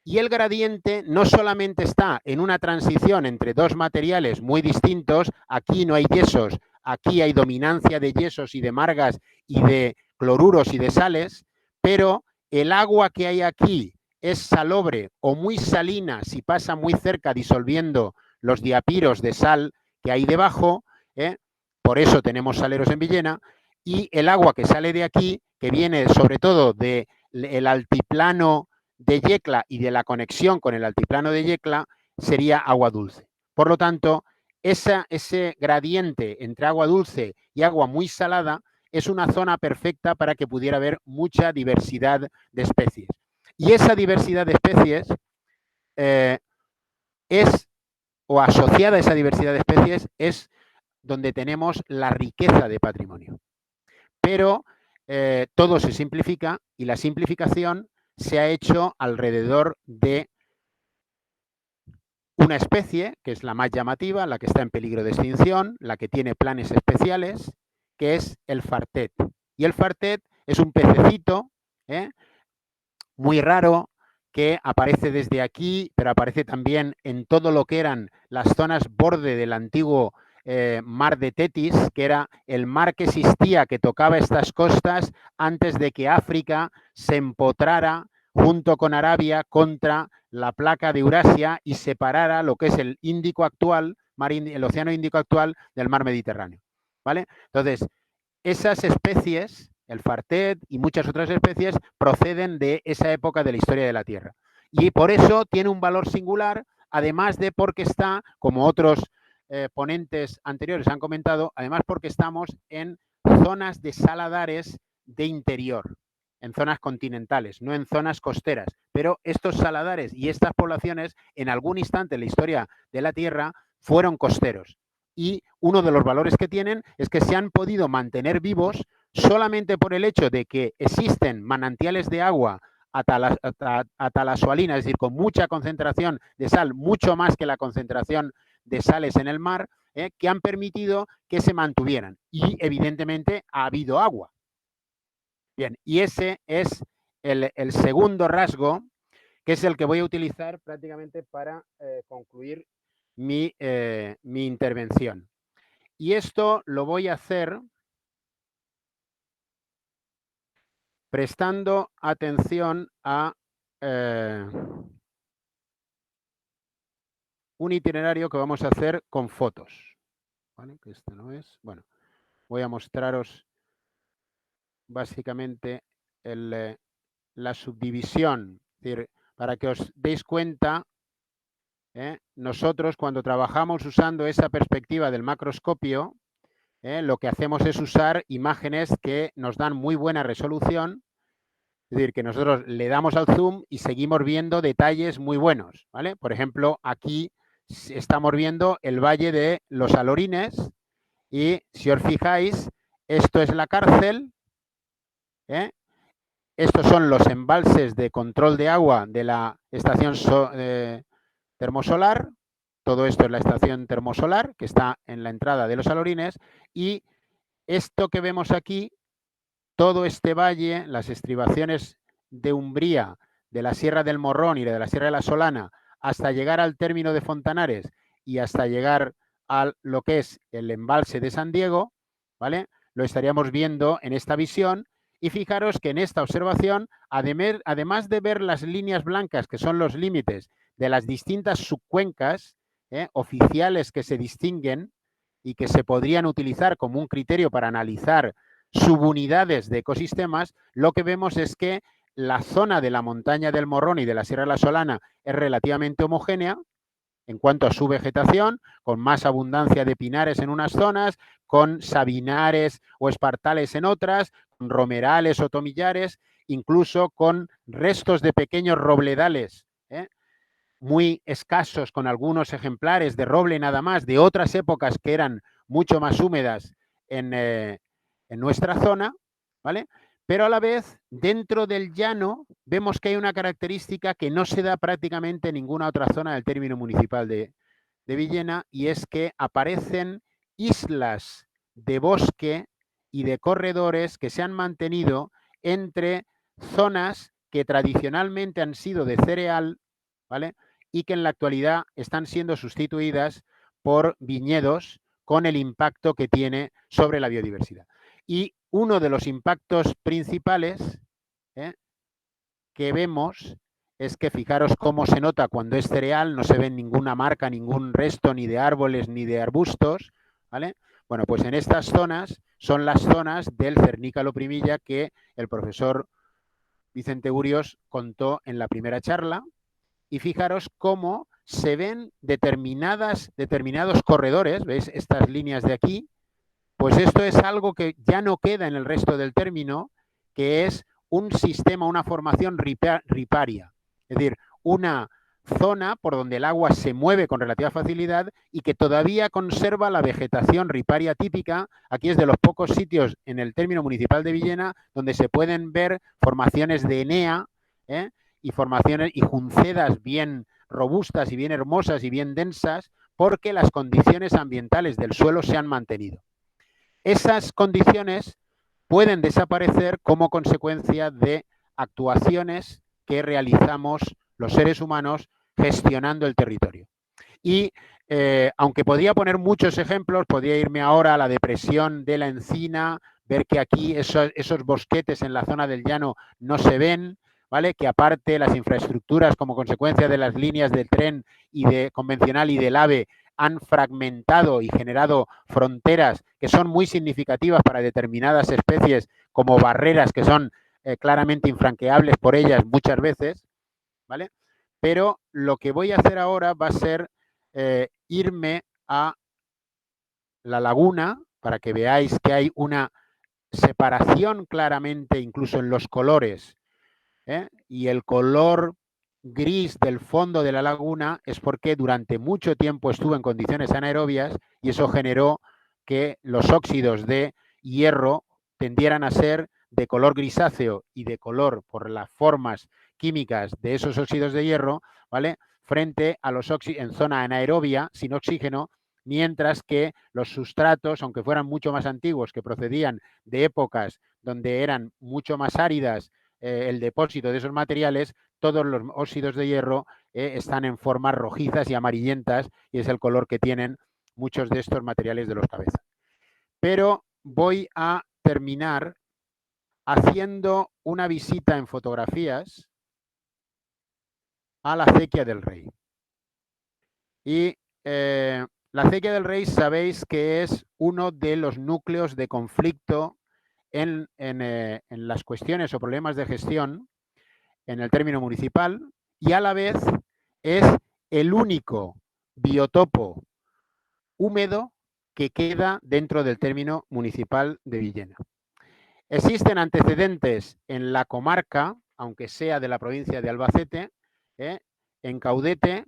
Y el gradiente no solamente está en una transición entre dos materiales muy distintos, aquí no hay yesos, aquí hay dominancia de yesos y de margas y de cloruros y de sales, pero el agua que hay aquí es salobre o muy salina si pasa muy cerca disolviendo los diapiros de sal que hay debajo, por eso tenemos saleros en Villena, y el agua que sale de aquí, que viene sobre todo del altiplano de Yecla y de la conexión con el altiplano de Yecla, sería agua dulce. Por lo tanto, ese gradiente entre agua dulce y agua muy salada es una zona perfecta para que pudiera haber mucha diversidad de especies. Y esa diversidad de especies es, o asociada a esa diversidad de especies, es donde tenemos la riqueza de patrimonio. Pero todo se simplifica y la simplificación se ha hecho alrededor de una especie, que es la más llamativa, la que está en peligro de extinción, la que tiene planes especiales, que es el fartet. Y el fartet es un pececito muy raro que aparece desde aquí, pero aparece también en todo lo que eran las zonas borde del antiguo mar de Tetis, que era el mar que existía, que tocaba estas costas antes de que África se empotrara junto con Arabia contra la placa de Eurasia y separara lo que es el Índico actual, el océano Índico actual del mar Mediterráneo. ¿Vale? Entonces, esas especies, el fartet y muchas otras especies, proceden de esa época de la historia de la Tierra. Y por eso tiene un valor singular, además de porque está, como otros ponentes anteriores han comentado, además porque estamos en zonas de saladares de interior, en zonas continentales, no en zonas costeras. Pero estos saladares y estas poblaciones, en algún instante en la historia de la Tierra, fueron costeros. Y uno de los valores que tienen es que se han podido mantener vivos solamente por el hecho de que existen manantiales de agua atalasoalina, es decir, con mucha concentración de sal, mucho más que la concentración de sales en el mar, que han permitido que se mantuvieran. Y evidentemente ha habido agua. Bien, y ese es el segundo rasgo, que es el que voy a utilizar prácticamente para concluir mi intervención. Y esto lo voy a hacer prestando atención a un itinerario que vamos a hacer con fotos. ¿Vale? Que este no es. Bueno, voy a mostraros básicamente la subdivisión. Es decir, para que os deis cuenta, nosotros cuando trabajamos usando esa perspectiva del macroscopio, lo que hacemos es usar imágenes que nos dan muy buena resolución. Es decir, que nosotros le damos al zoom y seguimos viendo detalles muy buenos, ¿vale? Por ejemplo, aquí estamos viendo el Valle de los Alorines y si os fijáis, esto es la cárcel, estos son los embalses de control de agua de la estación termosolar, todo esto es la estación termosolar que está en la entrada de los Alorines y esto que vemos aquí, todo este valle, las estribaciones de umbría de la Sierra del Morrón y de la Sierra de la Solana hasta llegar al término de Fontanares y hasta llegar a lo que es el embalse de San Diego, ¿vale? Lo estaríamos viendo en esta visión. Y fijaros que en esta observación, además de ver las líneas blancas, que son los límites de las distintas subcuencas oficiales que se distinguen y que se podrían utilizar como un criterio para analizar subunidades de ecosistemas, lo que vemos es que la zona de la montaña del Morrón y de la Sierra de la Solana es relativamente homogénea en cuanto a su vegetación, con más abundancia de pinares en unas zonas, con sabinares o espartales en otras, con romerales o tomillares, incluso con restos de pequeños robledales, muy escasos, con algunos ejemplares de roble nada más, de otras épocas que eran mucho más húmedas en nuestra zona, ¿vale? Pero a la vez, dentro del llano, vemos que hay una característica que no se da prácticamente en ninguna otra zona del término municipal de Villena, y es que aparecen islas de bosque y de corredores que se han mantenido entre zonas que tradicionalmente han sido de cereal, ¿vale? Y que en la actualidad están siendo sustituidas por viñedos con el impacto que tiene sobre la biodiversidad. Y uno de los impactos principales que vemos es que fijaros cómo se nota cuando es cereal, no se ve ninguna marca, ningún resto ni de árboles ni de arbustos, ¿vale? Bueno, pues en estas zonas son las zonas del cernícalo primilla que el profesor Vicente Urios contó en la primera charla, y fijaros cómo se ven determinados corredores, ¿veis estas líneas de aquí? Pues esto es algo que ya no queda en el resto del término, que es un sistema, una formación riparia, es decir, una zona por donde el agua se mueve con relativa facilidad y que todavía conserva la vegetación riparia típica. Aquí es de los pocos sitios en el término municipal de Villena donde se pueden ver formaciones de enea y formaciones y juncedas bien robustas y bien hermosas y bien densas, porque las condiciones ambientales del suelo se han mantenido. Esas condiciones pueden desaparecer como consecuencia de actuaciones que realizamos los seres humanos gestionando el territorio. Y aunque podría poner muchos ejemplos, podría irme ahora a la depresión de la Encina, ver que aquí esos bosquetes en la zona del llano no se ven, ¿vale? Que aparte las infraestructuras como consecuencia de las líneas del tren y de convencional y del AVE han fragmentado y generado fronteras que son muy significativas para determinadas especies, como barreras que son claramente infranqueables por ellas muchas veces, ¿vale? Pero lo que voy a hacer ahora va a ser irme a la laguna para que veáis que hay una separación claramente incluso en los colores, y el color gris del fondo de la laguna es porque durante mucho tiempo estuvo en condiciones anaerobias y eso generó que los óxidos de hierro tendieran a ser de color grisáceo y de color por las formas químicas de esos óxidos de hierro, ¿vale? Frente a los óxidos en zona anaerobia, sin oxígeno, mientras que los sustratos, aunque fueran mucho más antiguos, que procedían de épocas donde eran mucho más áridas el depósito de esos materiales, todos los óxidos de hierro están en formas rojizas y amarillentas y es el color que tienen muchos de estos materiales de los cabezas. Pero voy a terminar haciendo una visita en fotografías a la Acequia del Rey. Y la Acequia del Rey sabéis que es uno de los núcleos de conflicto en las cuestiones o problemas de gestión en el término municipal, y a la vez es el único biotopo húmedo que queda dentro del término municipal de Villena. Existen antecedentes en la comarca, aunque sea de la provincia de Albacete, en Caudete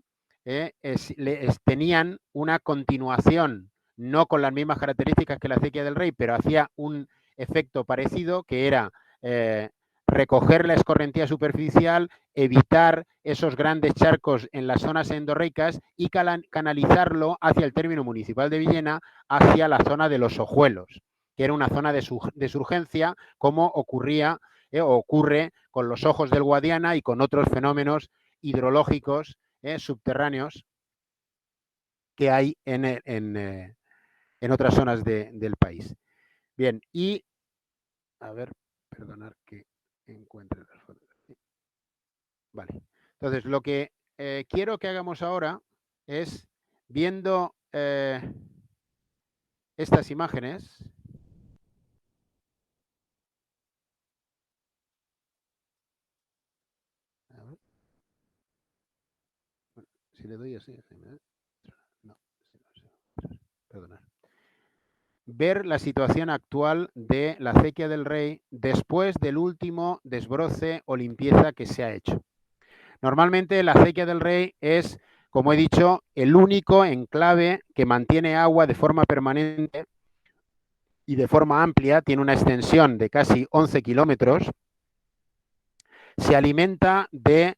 tenían una continuación, no con las mismas características que la Acequia del Rey, pero hacía un efecto parecido, que era recoger la escorrentía superficial, evitar esos grandes charcos en las zonas endorreicas y canalizarlo hacia el término municipal de Villena, hacia la zona de los Ojuelos, que era una zona de surgencia, como ocurría ocurre con los ojos del Guadiana y con otros fenómenos hidrológicos subterráneos que hay en otras zonas del país. Bien, y a ver, perdonar que encuentre las fotos. Vale, entonces lo que quiero que hagamos ahora es, viendo estas imágenes, a ver, bueno, si le doy así, no, perdonar. Ver la situación actual de la acequia del Rey después del último desbroce o limpieza que se ha hecho. Normalmente la acequia del Rey es, como he dicho, el único enclave que mantiene agua de forma permanente y de forma amplia, tiene una extensión de casi 11 kilómetros, se alimenta de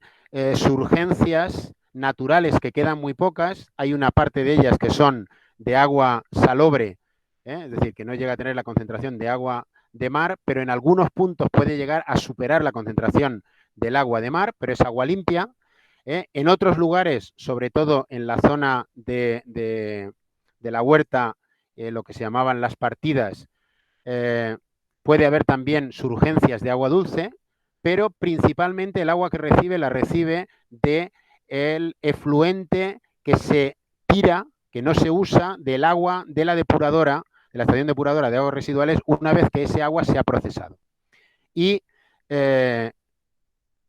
surgencias naturales que quedan muy pocas, hay una parte de ellas que son de agua salobre, es decir, que no llega a tener la concentración de agua de mar, pero en algunos puntos puede llegar a superar la concentración del agua de mar, pero es agua limpia. En otros lugares, sobre todo en la zona de la huerta, lo que se llamaban las partidas, puede haber también surgencias de agua dulce, pero principalmente el agua que recibe la recibe del efluente que se tira, que no se usa, del agua de la depuradora, de la estación depuradora de aguas residuales, una vez que ese agua se ha procesado. Y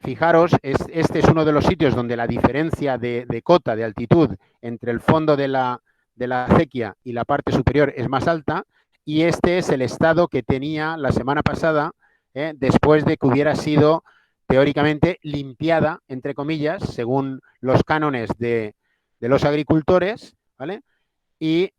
fijaros, este es uno de los sitios donde la diferencia de cota, de altitud, entre el fondo de la acequia y la parte superior es más alta, y este es el estado que tenía la semana pasada, después de que hubiera sido teóricamente limpiada, entre comillas, según los cánones de los agricultores, ¿vale? Y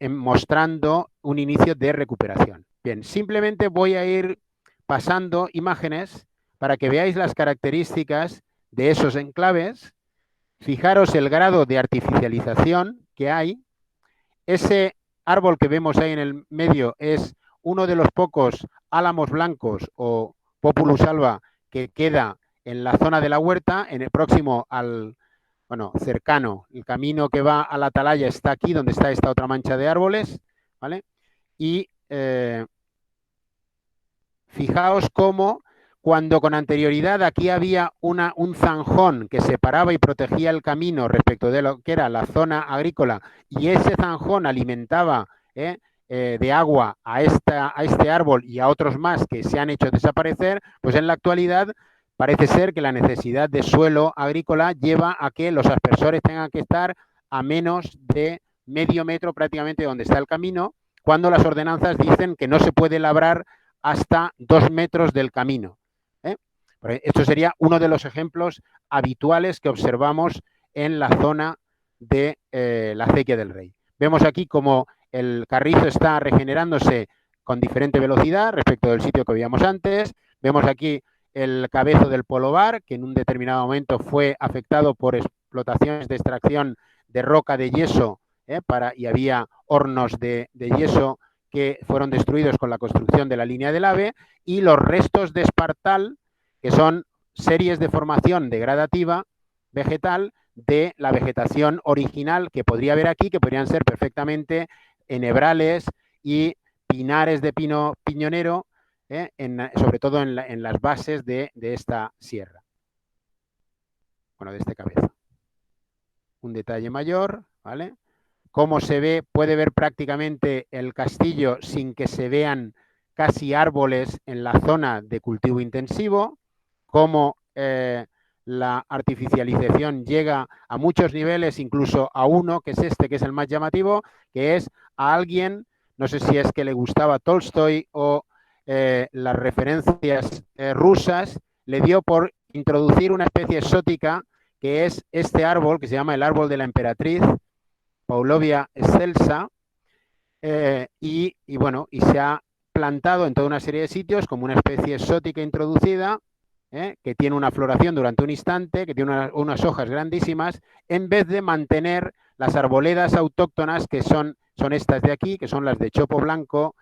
mostrando un inicio de recuperación. Bien, simplemente voy a ir pasando imágenes para que veáis las características de esos enclaves. Fijaros el grado de artificialización que hay. Ese árbol que vemos ahí en el medio es uno de los pocos álamos blancos o Populus alba que queda en la zona de la huerta, en el próximo al, bueno, cercano. El camino que va a la atalaya está aquí, donde está esta otra mancha de árboles, ¿vale? Y fijaos cómo cuando con anterioridad aquí había un zanjón que separaba y protegía el camino respecto de lo que era la zona agrícola, y ese zanjón alimentaba de agua a este árbol y a otros más que se han hecho desaparecer, pues en la actualidad parece ser que la necesidad de suelo agrícola lleva a que los aspersores tengan que estar a menos de medio metro prácticamente donde está el camino, cuando las ordenanzas dicen que no se puede labrar hasta 2 metros del camino. Esto sería uno de los ejemplos habituales que observamos en la zona de la acequia del Rey. Vemos aquí como el carrizo está regenerándose con diferente velocidad respecto del sitio que veíamos antes. Vemos aquí el cabezo del polobar, que en un determinado momento fue afectado por explotaciones de extracción de roca de yeso, y había hornos de yeso que fueron destruidos con la construcción de la línea del AVE, y los restos de espartal, que son series de formación degradativa vegetal de la vegetación original que podría haber aquí, que podrían ser perfectamente enhebrales y pinares de pino piñonero, sobre todo en las bases de esta sierra. Bueno, de este cabezo. Un detalle mayor, ¿vale? Cómo se ve, puede ver prácticamente el castillo sin que se vean casi árboles en la zona de cultivo intensivo, cómo la artificialización llega a muchos niveles, incluso a uno, que es este, que es el más llamativo, que es a alguien, no sé si es que le gustaba Tolstoy o las referencias rusas, le dio por introducir una especie exótica, que es este árbol, que se llama el árbol de la emperatriz, Paulovia excelsa, y se ha plantado en toda una serie de sitios como una especie exótica introducida, que tiene una floración durante un instante, que tiene unas hojas grandísimas, en vez de mantener las arboledas autóctonas que son estas de aquí, que son las de chopo blanco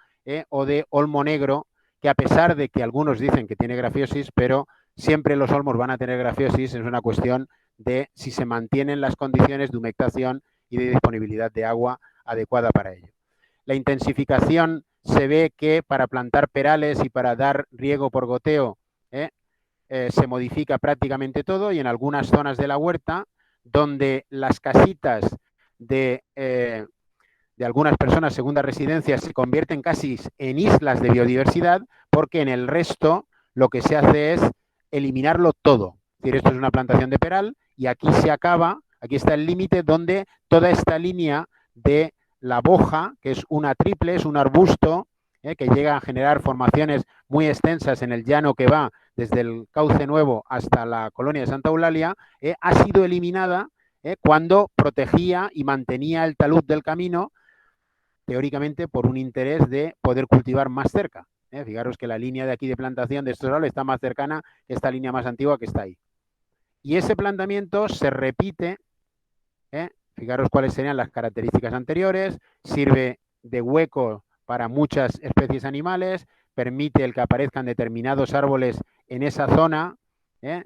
o de olmo negro, que a pesar de que algunos dicen que tiene grafiosis, pero siempre los olmos van a tener grafiosis, es una cuestión de si se mantienen las condiciones de humectación y de disponibilidad de agua adecuada para ello. La intensificación se ve que para plantar perales y para dar riego por goteo se modifica prácticamente todo, y en algunas zonas de la huerta donde las casitas de algunas personas, segundas residencias, se convierten casi en islas de biodiversidad, porque en el resto lo que se hace es eliminarlo todo. Es decir, esto es una plantación de peral y aquí se acaba, aquí está el límite donde toda esta línea de la boja, que es una triple, es un arbusto que llega a generar formaciones muy extensas en el llano que va desde el Cauce Nuevo hasta la colonia de Santa Eulalia, ha sido eliminada cuando protegía y mantenía el talud del camino, teóricamente por un interés de poder cultivar más cerca. Fijaros que la línea de aquí de plantación de estos árboles está más cercana que esta línea más antigua que está ahí. Y ese plantamiento se repite, fijaros cuáles serían las características anteriores, sirve de hueco para muchas especies animales, permite el que aparezcan determinados árboles en esa zona,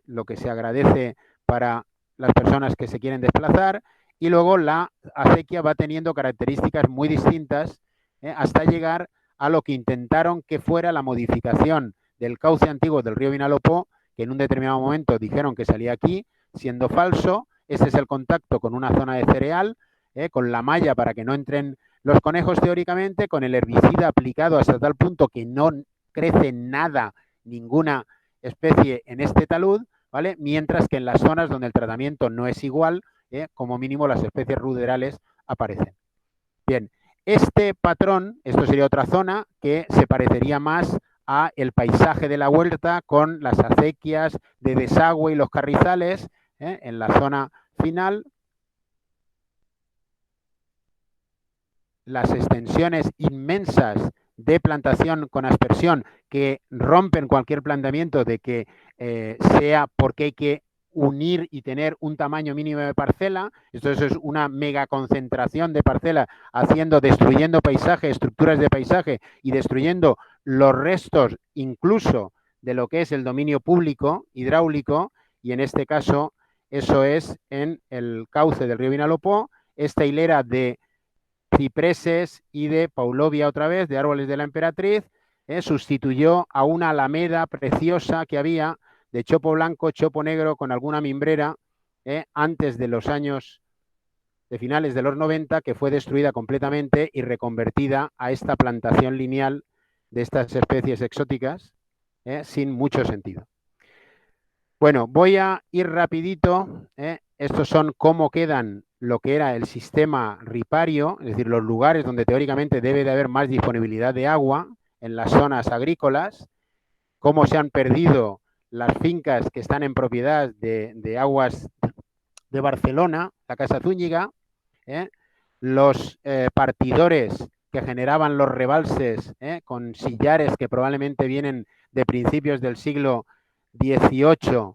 lo que se agradece para las personas que se quieren desplazar, y luego la acequia va teniendo características muy distintas hasta llegar a lo que intentaron que fuera la modificación del cauce antiguo del río Vinalopó, que en un determinado momento dijeron que salía aquí, siendo falso. Este es el contacto con una zona de cereal, con la malla para que no entren los conejos teóricamente, con el herbicida aplicado hasta tal punto que no crece nada, ninguna especie en este talud, ¿vale? Mientras que en las zonas donde el tratamiento no es igual, como mínimo las especies ruderales aparecen. Bien, este patrón, esto sería otra zona que se parecería más a el paisaje de la huerta con las acequias de desagüe y los carrizales en la zona final. Las extensiones inmensas de plantación con aspersión que rompen cualquier planteamiento de que sea porque hay que unir y tener un tamaño mínimo de parcela. Esto es una mega concentración de parcela, destruyendo paisaje, estructuras de paisaje y destruyendo los restos incluso de lo que es el dominio público hidráulico, y en este caso eso es en el cauce del río Vinalopó, esta hilera de cipreses y de paulovia otra vez, de árboles de la emperatriz, sustituyó a una alameda preciosa que había de chopo blanco, chopo negro con alguna mimbrera antes de los años de finales de los 90, que fue destruida completamente y reconvertida a esta plantación lineal de estas especies exóticas sin mucho sentido. Bueno, voy a ir rapidito. Estos son cómo quedan lo que era el sistema ripario, es decir, los lugares donde teóricamente debe de haber más disponibilidad de agua en las zonas agrícolas, cómo se han perdido las fincas que están en propiedad de Aguas de Barcelona, la Casa Zúñiga, los partidores que generaban los rebalses con sillares que probablemente vienen de principios del siglo XVIII,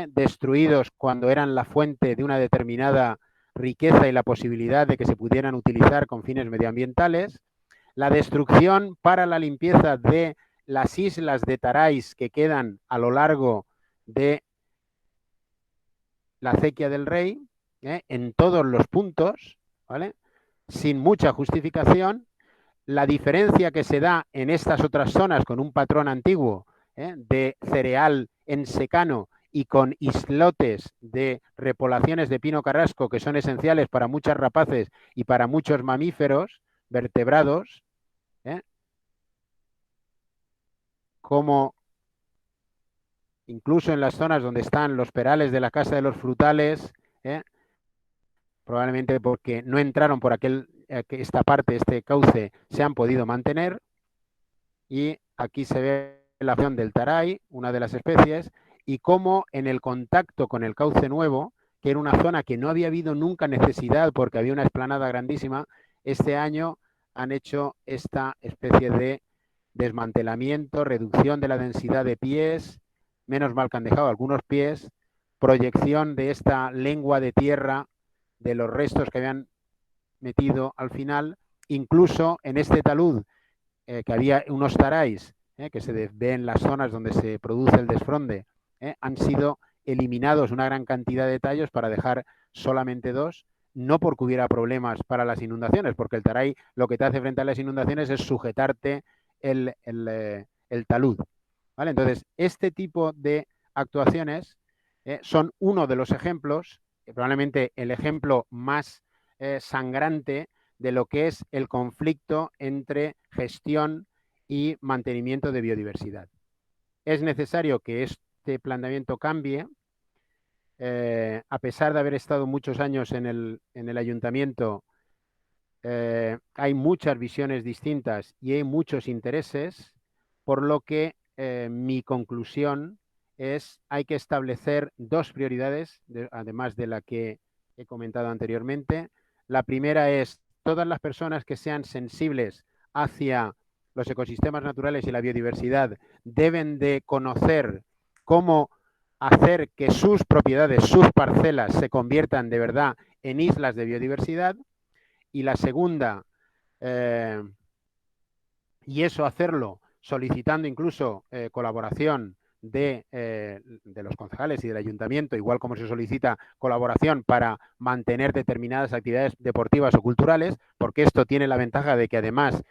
destruidos cuando eran la fuente de una determinada riqueza y la posibilidad de que se pudieran utilizar con fines medioambientales, la destrucción para la limpieza de las islas de Taráis que quedan a lo largo de la acequia del Rey, en todos los puntos, ¿vale? Sin mucha justificación. La diferencia que se da en estas otras zonas con un patrón antiguo de cereal en secano y con islotes de repoblaciones de pino carrasco que son esenciales para muchas rapaces y para muchos mamíferos vertebrados, como incluso en las zonas donde están los perales de la Casa de los Frutales, probablemente porque no entraron por esta parte, este cauce, se han podido mantener. Y aquí se ve la acción del taray, una de las especies, y cómo en el contacto con el cauce nuevo, que era una zona que no había habido nunca necesidad porque había una explanada grandísima, este año han hecho esta especie de desmantelamiento, reducción de la densidad de pies, menos mal que han dejado algunos pies, proyección de esta lengua de tierra de los restos que habían metido al final, incluso en este talud que había unos taráis que se ve en las zonas donde se produce el desfronde, han sido eliminados una gran cantidad de tallos para dejar solamente dos, no porque hubiera problemas para las inundaciones, porque el taray lo que te hace frente a las inundaciones es sujetarte el talud. ¿Vale? Entonces, este tipo de actuaciones son uno de los ejemplos, probablemente el ejemplo más sangrante de lo que es el conflicto entre gestión y mantenimiento de biodiversidad. Es necesario que este planteamiento cambie. A pesar de haber estado muchos años en el ayuntamiento, hay muchas visiones distintas y hay muchos intereses, por lo que mi conclusión es hay que establecer dos prioridades, además de la que he comentado anteriormente. La primera es todas las personas que sean sensibles hacia los ecosistemas naturales y la biodiversidad deben de conocer cómo hacer que sus propiedades, sus parcelas se conviertan de verdad en islas de biodiversidad. Y la segunda, eh, y eso hacerlo solicitando incluso colaboración de los concejales y del ayuntamiento, igual como se solicita colaboración para mantener determinadas actividades deportivas o culturales, porque esto tiene la ventaja de que además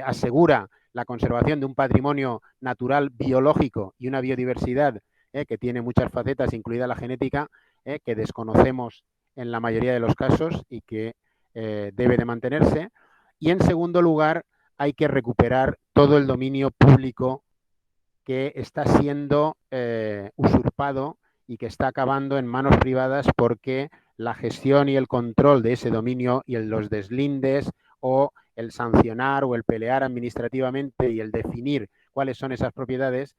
asegura la conservación de un patrimonio natural biológico y una biodiversidad que tiene muchas facetas, incluida la genética, que desconocemos en la mayoría de los casos y que debe de mantenerse. Y en segundo lugar, hay que recuperar todo el dominio público que está siendo usurpado y que está acabando en manos privadas porque la gestión y el control de ese dominio y los deslindes o el sancionar o el pelear administrativamente y el definir cuáles son esas propiedades,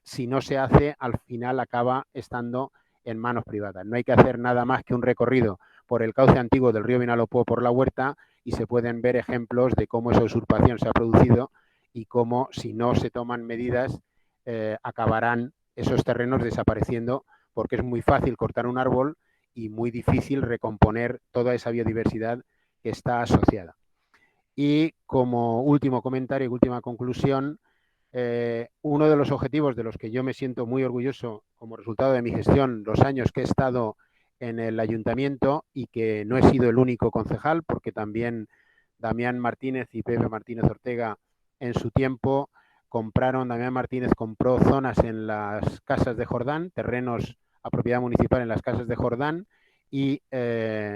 si no se hace, al final acaba estando en manos privadas. No hay que hacer nada más que un recorrido por el cauce antiguo del río Vinalopó por la Huerta y se pueden ver ejemplos de cómo esa usurpación se ha producido y cómo, si no se toman medidas, acabarán esos terrenos desapareciendo, porque es muy fácil cortar un árbol y muy difícil recomponer toda esa biodiversidad que está asociada. Y como último comentario y última conclusión, uno de los objetivos de los que yo me siento muy orgulloso como resultado de mi gestión, los años que he estado en el ayuntamiento y que no he sido el único concejal, porque también Damián Martínez y Pepe Martínez Ortega en su tiempo Damián Martínez compró zonas en las Casas de Jordán, terrenos a propiedad municipal en las Casas de Jordán y Pepe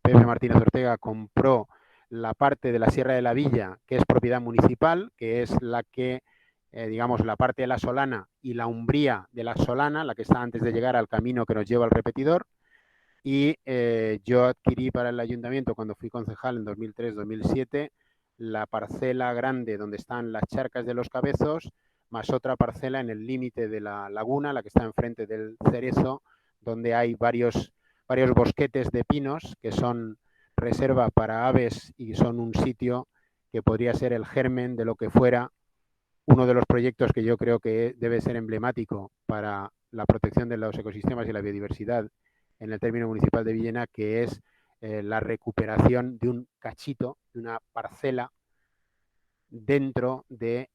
Martínez Ortega compró la parte de la Sierra de la Villa, que es propiedad municipal, que es la que, digamos, la parte de la Solana y la umbría de la Solana, la que está antes de llegar al camino que nos lleva al repetidor. Y yo adquirí para el ayuntamiento, cuando fui concejal en 2003-2007, la parcela grande donde están las charcas de los Cabezos, más otra parcela en el límite de la laguna, la que está enfrente del Cerezo, donde hay varios bosquetes de pinos que son reserva para aves y son un sitio que podría ser el germen de lo que fuera uno de los proyectos que yo creo que debe ser emblemático para la protección de los ecosistemas y la biodiversidad en el término municipal de Villena, que es la recuperación de un cachito, de una parcela dentro del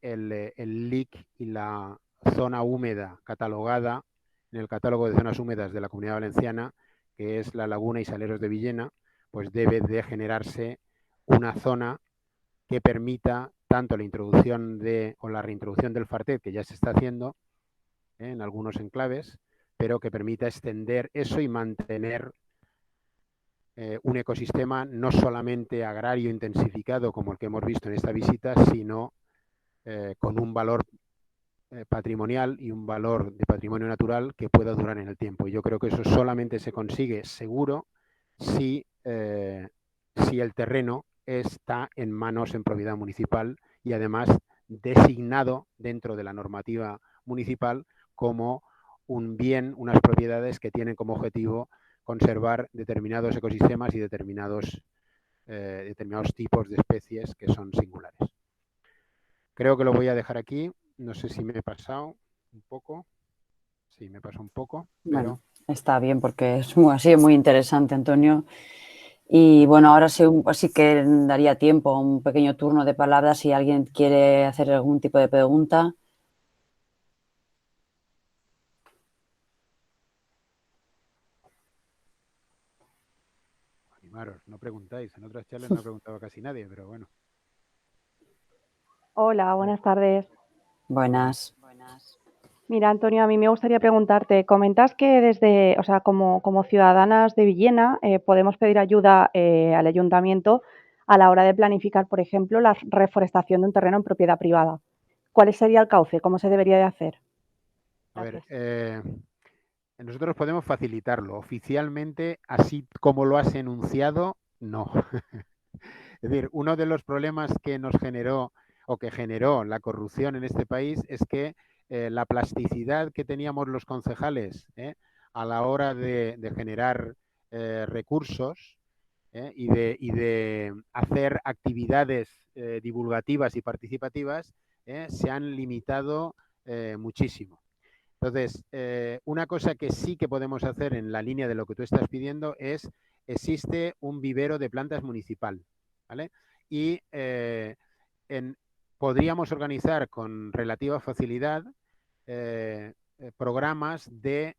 LIC y la zona húmeda catalogada en el catálogo de zonas húmedas de la Comunidad Valenciana, que es la Laguna y Saleros de Villena, pues debe de generarse una zona que permita tanto la introducción o la reintroducción del fartet, que ya se está haciendo en algunos enclaves, pero que permita extender eso y mantener un ecosistema no solamente agrario intensificado como el que hemos visto en esta visita, sino con un valor patrimonial y un valor de patrimonio natural que pueda durar en el tiempo. Y yo creo que eso solamente se consigue seguro si el terreno está en manos en propiedad municipal y además designado dentro de la normativa municipal como un bien, unas propiedades que tienen como objetivo conservar determinados ecosistemas y determinados tipos de especies que son singulares. Creo que lo voy a dejar aquí. No sé si me he pasado un poco. Sí, me pasó un poco, pero... Bueno, está bien porque ha sido muy interesante, Antonio. Y bueno, ahora sí, sí que daría tiempo a un pequeño turno de palabras si alguien quiere hacer algún tipo de pregunta. Animaros, no preguntáis. En otras charlas no ha preguntado casi nadie, pero bueno. Hola, A ver, buenas tardes. buenas. Buenas. Mira, Antonio, a mí me gustaría preguntarte, comentas que desde, o sea, como ciudadanas de Villena, podemos pedir ayuda al ayuntamiento a la hora de planificar, por ejemplo, la reforestación de un terreno en propiedad privada. ¿Cuál sería el cauce? ¿Cómo se debería de hacer? A ver, Gracias. nosotros podemos facilitarlo. Oficialmente, así como lo has enunciado, no. Es decir, uno de los problemas que nos generó o que generó la corrupción en este país es que la plasticidad que teníamos los concejales a la hora de generar recursos y de hacer actividades divulgativas y participativas se han limitado muchísimo. Entonces, una cosa que sí que podemos hacer en la línea de lo que tú estás pidiendo es, existe un vivero de plantas municipal, ¿vale? Y en, podríamos organizar con relativa facilidad programas de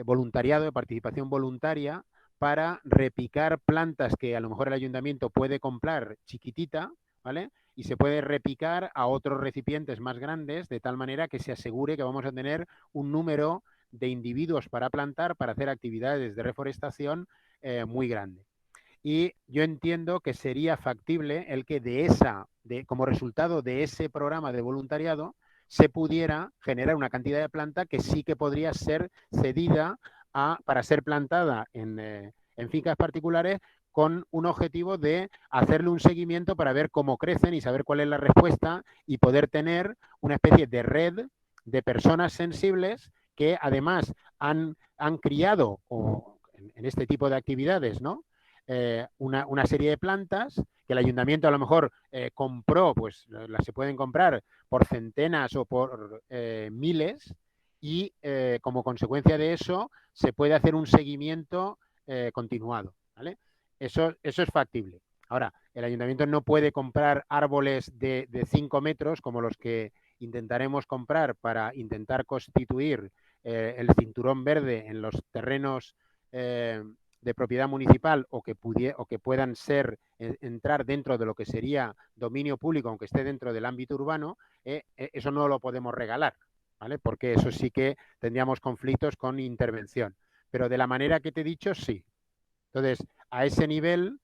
voluntariado, de participación voluntaria, para repicar plantas que a lo mejor el ayuntamiento puede comprar chiquitita, ¿vale? Y se puede repicar a otros recipientes más grandes, de tal manera que se asegure que vamos a tener un número de individuos para plantar, para hacer actividades de reforestación muy grande. Y yo entiendo que sería factible el que como resultado de ese programa de voluntariado se pudiera generar una cantidad de planta que sí que podría ser cedida para ser plantada en fincas particulares con un objetivo de hacerle un seguimiento para ver cómo crecen y saber cuál es la respuesta y poder tener una especie de red de personas sensibles que además han criado en este tipo de actividades, ¿no? Una serie de plantas que el ayuntamiento a lo mejor compró, pues las se pueden comprar por centenas o por miles y como consecuencia de eso se puede hacer un seguimiento continuado, ¿vale? Eso es factible. Ahora, el ayuntamiento no puede comprar árboles de 5 metros como los que intentaremos comprar para intentar constituir el cinturón verde en los terrenos de propiedad municipal o que puedan entrar dentro de lo que sería dominio público, aunque esté dentro del ámbito urbano, eso no lo podemos regalar, ¿vale? Porque eso sí que tendríamos conflictos con intervención. Pero de la manera que te he dicho, sí. Entonces, a ese nivel,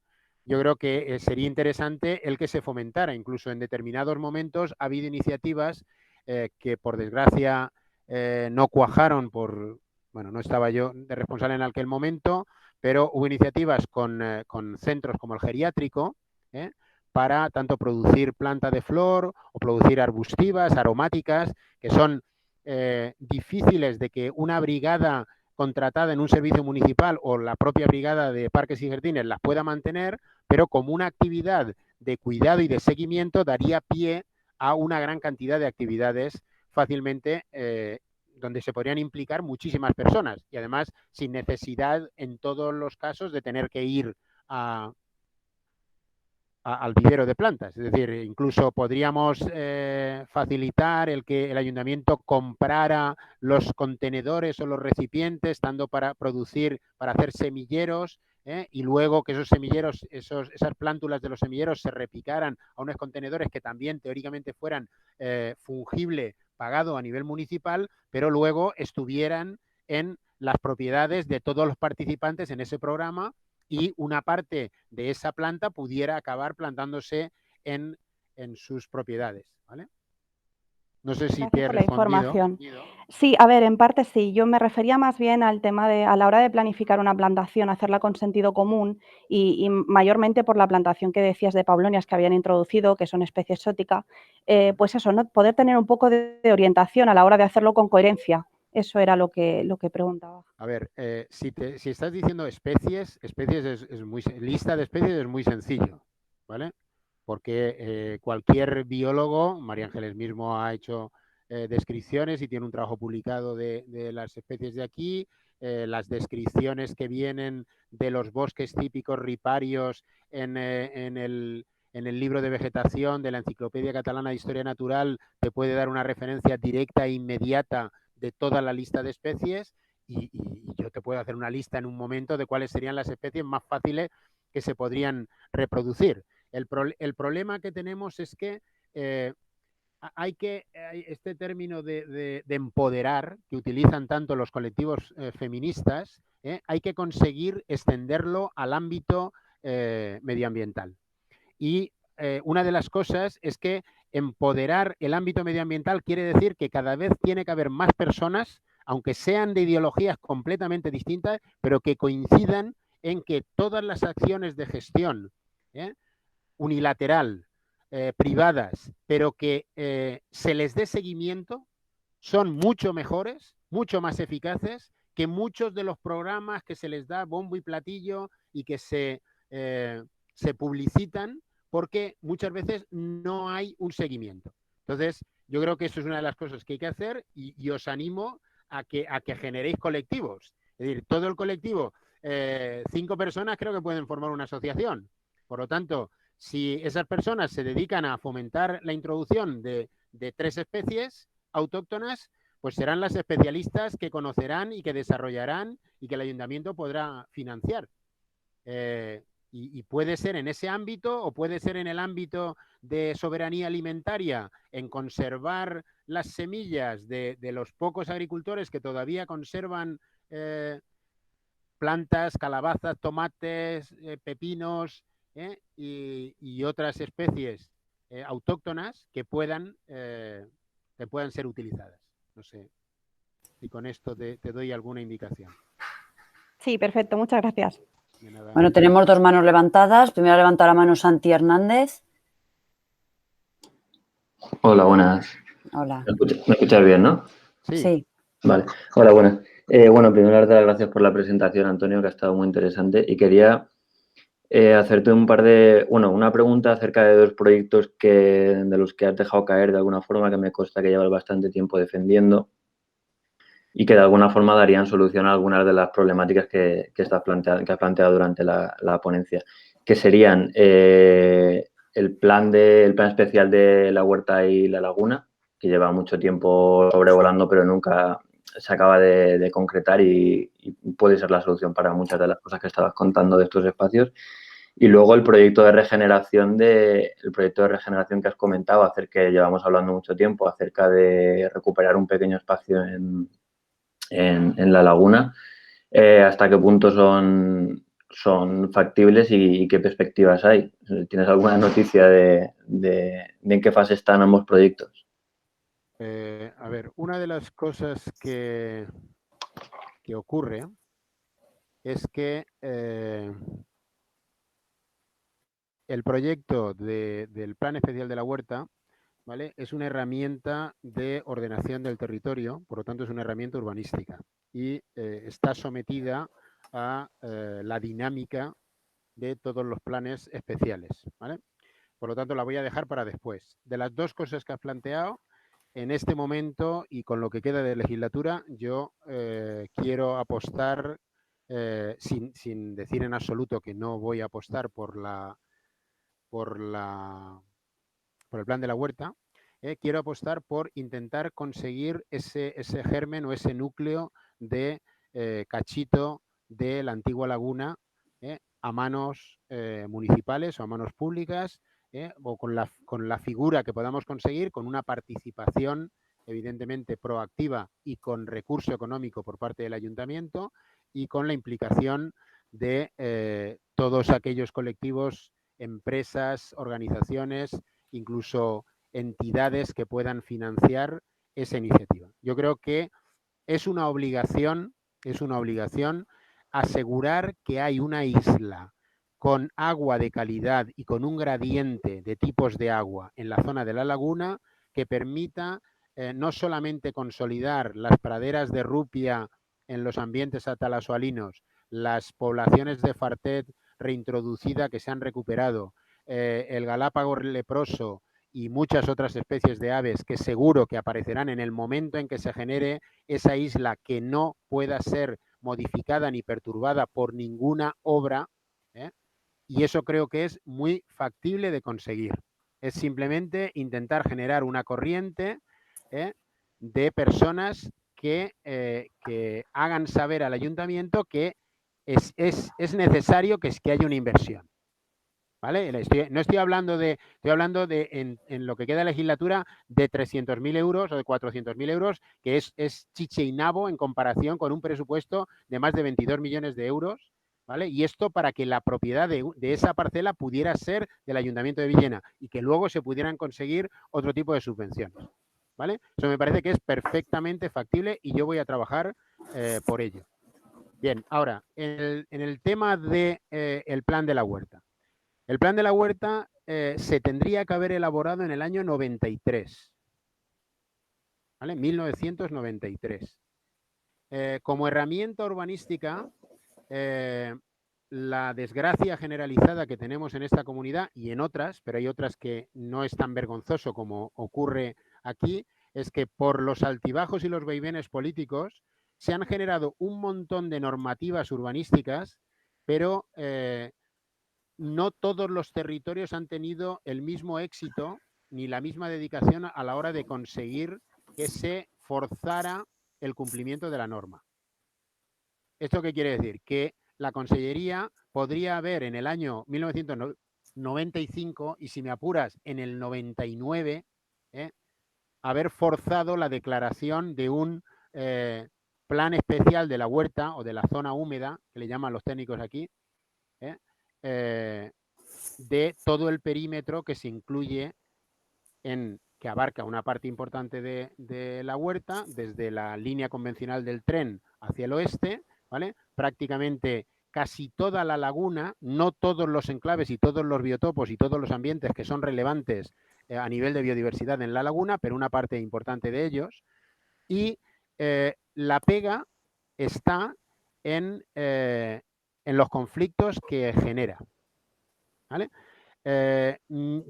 yo creo que sería interesante el que se fomentara. Incluso en determinados momentos ha habido iniciativas que, por desgracia, no cuajaron bueno, no estaba yo de responsable en aquel momento, pero hubo iniciativas con centros como el geriátrico, ¿eh? Para tanto producir planta de flor o producir arbustivas, aromáticas, que son difíciles de que una brigada contratada en un servicio municipal o la propia brigada de parques y jardines las pueda mantener, pero como una actividad de cuidado y de seguimiento daría pie a una gran cantidad de actividades fácilmente donde se podrían implicar muchísimas personas y además sin necesidad en todos los casos de tener que ir al vivero de plantas. Es decir, incluso podríamos facilitar el que el ayuntamiento comprara los contenedores o los recipientes, tanto para producir, para hacer semilleros, y luego que esos semilleros, esas plántulas de los semilleros se repicaran a unos contenedores que también teóricamente fueran fungible, pagado a nivel municipal, pero luego estuvieran en las propiedades de todos los participantes en ese programa y una parte de esa planta pudiera acabar plantándose en sus propiedades, ¿vale? No sé si te Gracias he por la respondido. información. Sí, a ver, en parte sí. Yo me refería más bien al tema de, a la hora de planificar una plantación, hacerla con sentido común y mayormente por la plantación que decías de paulonias que habían introducido, que son especie exótica, pues eso, ¿no? Poder tener un poco de orientación a la hora de hacerlo con coherencia. Eso era lo que preguntaba. A ver, si estás diciendo especies lista de especies es muy sencillo, ¿vale? Porque cualquier biólogo, María Ángeles mismo ha hecho descripciones y tiene un trabajo publicado de las especies de aquí, las descripciones que vienen de los bosques típicos riparios en el libro de vegetación de la Enciclopedia Catalana de Historia Natural, te puede dar una referencia directa e inmediata de toda la lista de especies, y yo te puedo hacer una lista en un momento de cuáles serían las especies más fáciles que se podrían reproducir. El problema que tenemos es que este término de empoderar, que utilizan tanto los colectivos feministas, hay que conseguir extenderlo al ámbito medioambiental. Y una de las cosas es que empoderar el ámbito medioambiental quiere decir que cada vez tiene que haber más personas, aunque sean de ideologías completamente distintas, pero que coincidan en que todas las acciones de gestión unilateral, privadas, pero que se les dé seguimiento, son mucho mejores, mucho más eficaces que muchos de los programas que se les da bombo y platillo y que se publicitan, porque muchas veces no hay un seguimiento. Entonces, yo creo que eso es una de las cosas que hay que hacer, y os animo a que generéis colectivos. Es decir, todo el colectivo, 5 personas creo que pueden formar una asociación. Por lo tanto, si esas personas se dedican a fomentar la introducción de 3 especies autóctonas, pues serán las especialistas que conocerán y que desarrollarán y que el ayuntamiento podrá financiar. Y puede ser en ese ámbito, o puede ser en el ámbito de soberanía alimentaria, en conservar las semillas de los pocos agricultores que todavía conservan plantas, calabazas, tomates, pepinos, y otras especies autóctonas que puedan ser utilizadas. No sé si con esto te doy alguna indicación. Sí, perfecto, muchas gracias. Bueno, tenemos 2 manos levantadas. Primero levanta la mano Santi Hernández. Hola, buenas. Hola. ¿Me escuchas bien, no? Sí. Vale. Hola, buenas. Bueno, primero darte las gracias por la presentación, Antonio, que ha estado muy interesante. Y quería hacerte una pregunta acerca de 2 proyectos de los que has dejado caer de alguna forma, que me consta que llevas bastante tiempo defendiendo y que de alguna forma darían solución a algunas de las problemáticas que has planteado durante la ponencia, que serían el plan especial de la huerta y la laguna, que lleva mucho tiempo sobrevolando, pero nunca se acaba de concretar, y puede ser la solución para muchas de las cosas que estabas contando de estos espacios. Y luego el proyecto de regeneración que has comentado, que llevamos hablando mucho tiempo, acerca de recuperar un pequeño espacio en la laguna. ¿Hasta qué punto son factibles y qué perspectivas hay? ¿Tienes alguna noticia de en qué fase están ambos proyectos? A ver, una de las cosas que ocurre es que el proyecto del Plan Especial de la Huerta, ¿vale?, es una herramienta de ordenación del territorio, por lo tanto es una herramienta urbanística, y está sometida a la dinámica de todos los planes especiales, ¿vale? Por lo tanto, la voy a dejar para después. De las 2 cosas que has planteado, en este momento y con lo que queda de legislatura, yo quiero apostar, sin decir en absoluto que no voy a apostar por el plan de la huerta, quiero apostar por intentar conseguir ese germen o ese núcleo de cachito de la antigua laguna a manos municipales o a manos públicas, o con la figura que podamos conseguir, con una participación evidentemente proactiva y con recurso económico por parte del ayuntamiento, y con la implicación de todos aquellos colectivos, empresas, organizaciones, incluso entidades que puedan financiar esa iniciativa. Yo creo que es una obligación asegurar que hay una isla con agua de calidad y con un gradiente de tipos de agua en la zona de la laguna que permita no solamente consolidar las praderas de rupia en los ambientes atalasoalinos, las poblaciones de fartet reintroducida que se han recuperado, el galápago leproso y muchas otras especies de aves que seguro que aparecerán en el momento en que se genere esa isla que no pueda ser modificada ni perturbada por ninguna obra, y eso creo que es muy factible de conseguir. Es simplemente intentar generar una corriente de personas que hagan saber al ayuntamiento que es necesario que haya una inversión. ¿Vale? No estoy hablando de, en lo que queda de legislatura, de 300.000 euros o de 400.000 euros, que es chiche y nabo en comparación con un presupuesto de más de 22 millones de euros, ¿vale? Y esto para que la propiedad de esa parcela pudiera ser del Ayuntamiento de Villena y que luego se pudieran conseguir otro tipo de subvenciones, ¿vale? Eso me parece que es perfectamente factible y yo voy a trabajar por ello. Bien, ahora, en el tema del plan de la huerta. El plan de la huerta se tendría que haber elaborado en el año 93, ¿vale? 1993. Como herramienta urbanística, la desgracia generalizada que tenemos en esta comunidad y en otras, pero hay otras que no es tan vergonzoso como ocurre aquí, es que por los altibajos y los vaivenes políticos se han generado un montón de normativas urbanísticas, pero no todos los territorios han tenido el mismo éxito ni la misma dedicación a la hora de conseguir que se forzara el cumplimiento de la norma. ¿Esto qué quiere decir? Que la Consellería podría haber en el año 1995, y si me apuras, en el 99, haber forzado la declaración de un plan especial de la huerta o de la zona húmeda, que le llaman los técnicos aquí, de todo el perímetro que se incluye que abarca una parte importante de la huerta, desde la línea convencional del tren hacia el oeste, ¿vale? Prácticamente casi toda la laguna, no todos los enclaves y todos los biotopos y todos los ambientes que son relevantes a nivel de biodiversidad en la laguna, pero una parte importante de ellos. Y la pega está en los conflictos que genera, ¿vale?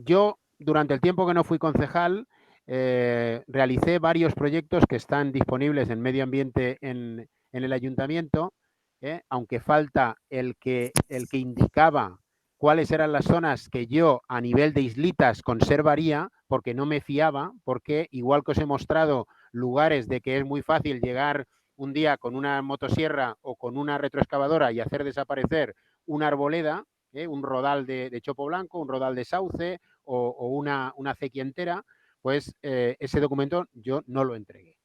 Yo, durante el tiempo que no fui concejal, realicé varios proyectos que están disponibles en medio ambiente en el ayuntamiento, aunque falta el que indicaba cuáles eran las zonas que yo a nivel de islitas conservaría, porque no me fiaba, porque igual que os he mostrado lugares de que es muy fácil llegar un día con una motosierra o con una retroexcavadora y hacer desaparecer una arboleda, un rodal de chopo blanco, un rodal de sauce o una acequia entera, pues ese documento yo no lo entregué.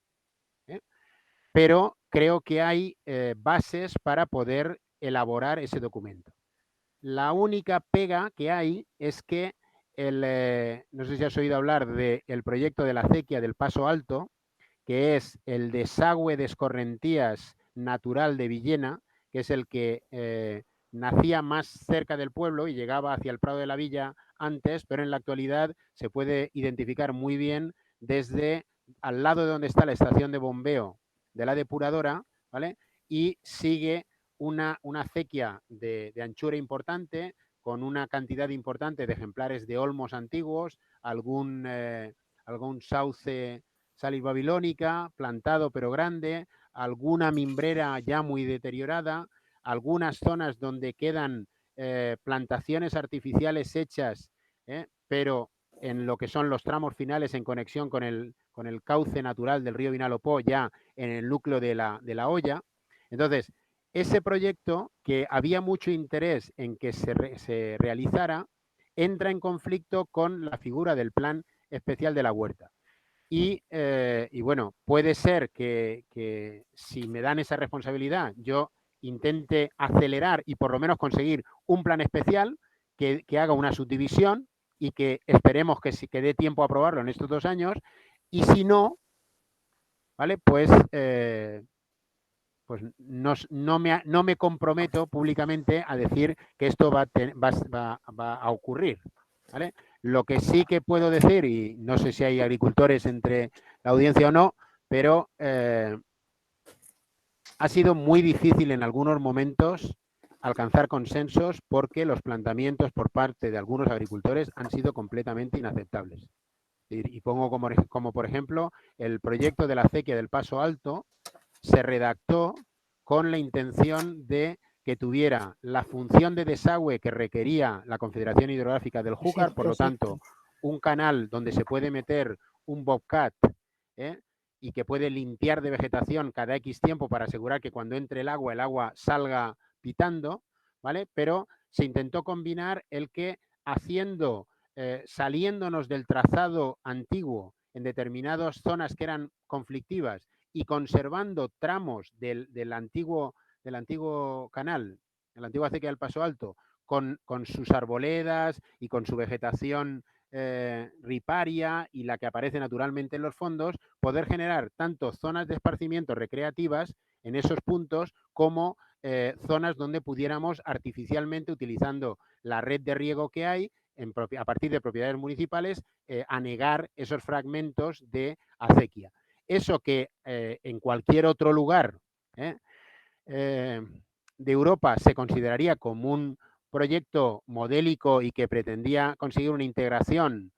Pero creo que hay bases para poder elaborar ese documento. La única pega que hay es que no sé si has oído hablar del proyecto de la acequia del Paso Alto, que es el desagüe de escorrentías natural de Villena, que es el que nacía más cerca del pueblo y llegaba hacia el Prado de la Villa antes, pero en la actualidad se puede identificar muy bien desde al lado de donde está la estación de bombeo de la depuradora, ¿vale? Y sigue una acequia de anchura importante, con una cantidad importante de ejemplares de olmos antiguos, algún sauce Salis babilónica, plantado pero grande, alguna mimbrera ya muy deteriorada, algunas zonas donde quedan plantaciones artificiales hechas, pero en lo que son los tramos finales en conexión con el cauce natural del río Vinalopó, ya en el núcleo de la olla. Entonces, ese proyecto, que había mucho interés en que se realizara, entra en conflicto con la figura del Plan Especial de la Huerta. Y bueno, puede ser que si me dan esa responsabilidad, yo intente acelerar y por lo menos conseguir un plan especial que haga una subdivisión y que esperemos que dé tiempo a aprobarlo en estos 2 años. Y si no, ¿vale? Pues no me comprometo públicamente a decir que esto va a ocurrir, ¿vale? Lo que sí que puedo decir, y no sé si hay agricultores entre la audiencia o no, pero ha sido muy difícil en algunos momentos alcanzar consensos porque los planteamientos por parte de algunos agricultores han sido completamente inaceptables. Y pongo como por ejemplo el proyecto de la acequia del Paso Alto. Se redactó con la intención de que tuviera la función de desagüe que requería la Confederación Hidrográfica del Júcar, por lo tanto, un canal donde se puede meter un bobcat, y que puede limpiar de vegetación cada X tiempo para asegurar que cuando entre el agua salga pitando, ¿vale? Pero se intentó combinar el que saliéndonos del trazado antiguo en determinadas zonas que eran conflictivas y conservando tramos del antiguo canal, de la antigua acequia del Paso Alto, con sus arboledas y con su vegetación riparia y la que aparece naturalmente en los fondos, poder generar tanto zonas de esparcimiento recreativas en esos puntos como zonas donde pudiéramos artificialmente, utilizando la red de riego que hay, a partir de propiedades municipales, anegar esos fragmentos de acequia. Eso que en cualquier otro lugar de Europa se consideraría como un proyecto modélico y que pretendía conseguir una integración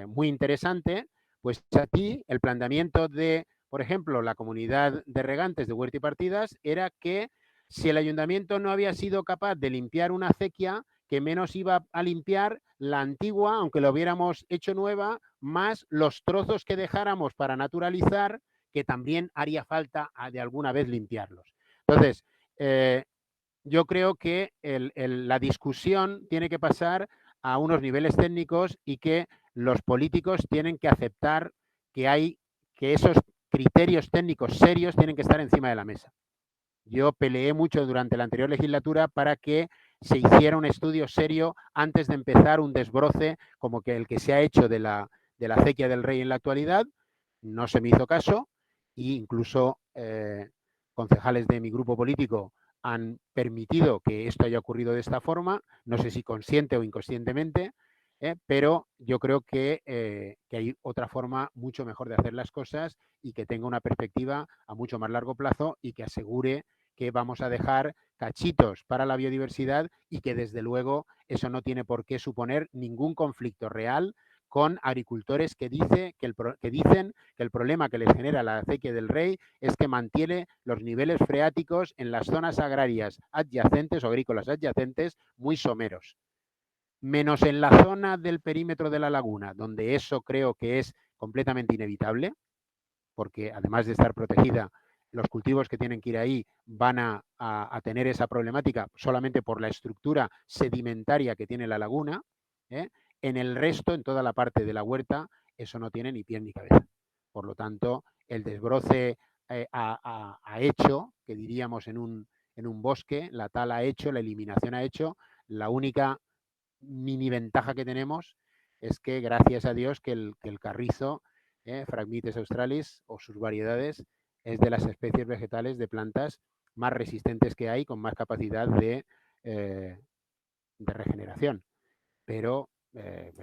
muy interesante, pues aquí el planteamiento de, por ejemplo, la comunidad de regantes de Huerta y Partidas era que si el ayuntamiento no había sido capaz de limpiar una acequia, que menos iba a limpiar la antigua, aunque lo hubiéramos hecho nueva, más los trozos que dejáramos para naturalizar, que también haría falta de alguna vez limpiarlos. Entonces, yo creo que la discusión tiene que pasar a unos niveles técnicos y que los políticos tienen que aceptar que esos criterios técnicos serios tienen que estar encima de la mesa. Yo peleé mucho durante la anterior legislatura para que se hiciera un estudio serio antes de empezar un desbroce como que el que se ha hecho de la acequia del Rey en la actualidad. No se me hizo caso e incluso concejales de mi grupo político han permitido que esto haya ocurrido de esta forma, no sé si consciente o inconscientemente, pero yo creo que hay otra forma mucho mejor de hacer las cosas y que tenga una perspectiva a mucho más largo plazo y que asegure que vamos a dejar cachitos para la biodiversidad y que desde luego eso no tiene por qué suponer ningún conflicto real con agricultores que dicen que el problema que les genera la acequia del Rey es que mantiene los niveles freáticos en las zonas agrarias adyacentes o agrícolas adyacentes muy someros. Menos en la zona del perímetro de la laguna, donde eso creo que es completamente inevitable, porque además de estar protegida, los cultivos que tienen que ir ahí van a tener esa problemática solamente por la estructura sedimentaria que tiene la laguna. En el resto, en toda la parte de la huerta, eso no tiene ni pie ni cabeza. Por lo tanto, el desbroce ha hecho, que diríamos en un bosque, la tala ha hecho, la eliminación ha hecho. La única mini ventaja que tenemos es que, gracias a Dios, que el carrizo, Phragmites australis o sus variedades, es de las especies vegetales de plantas más resistentes que hay, con más capacidad de regeneración. Pero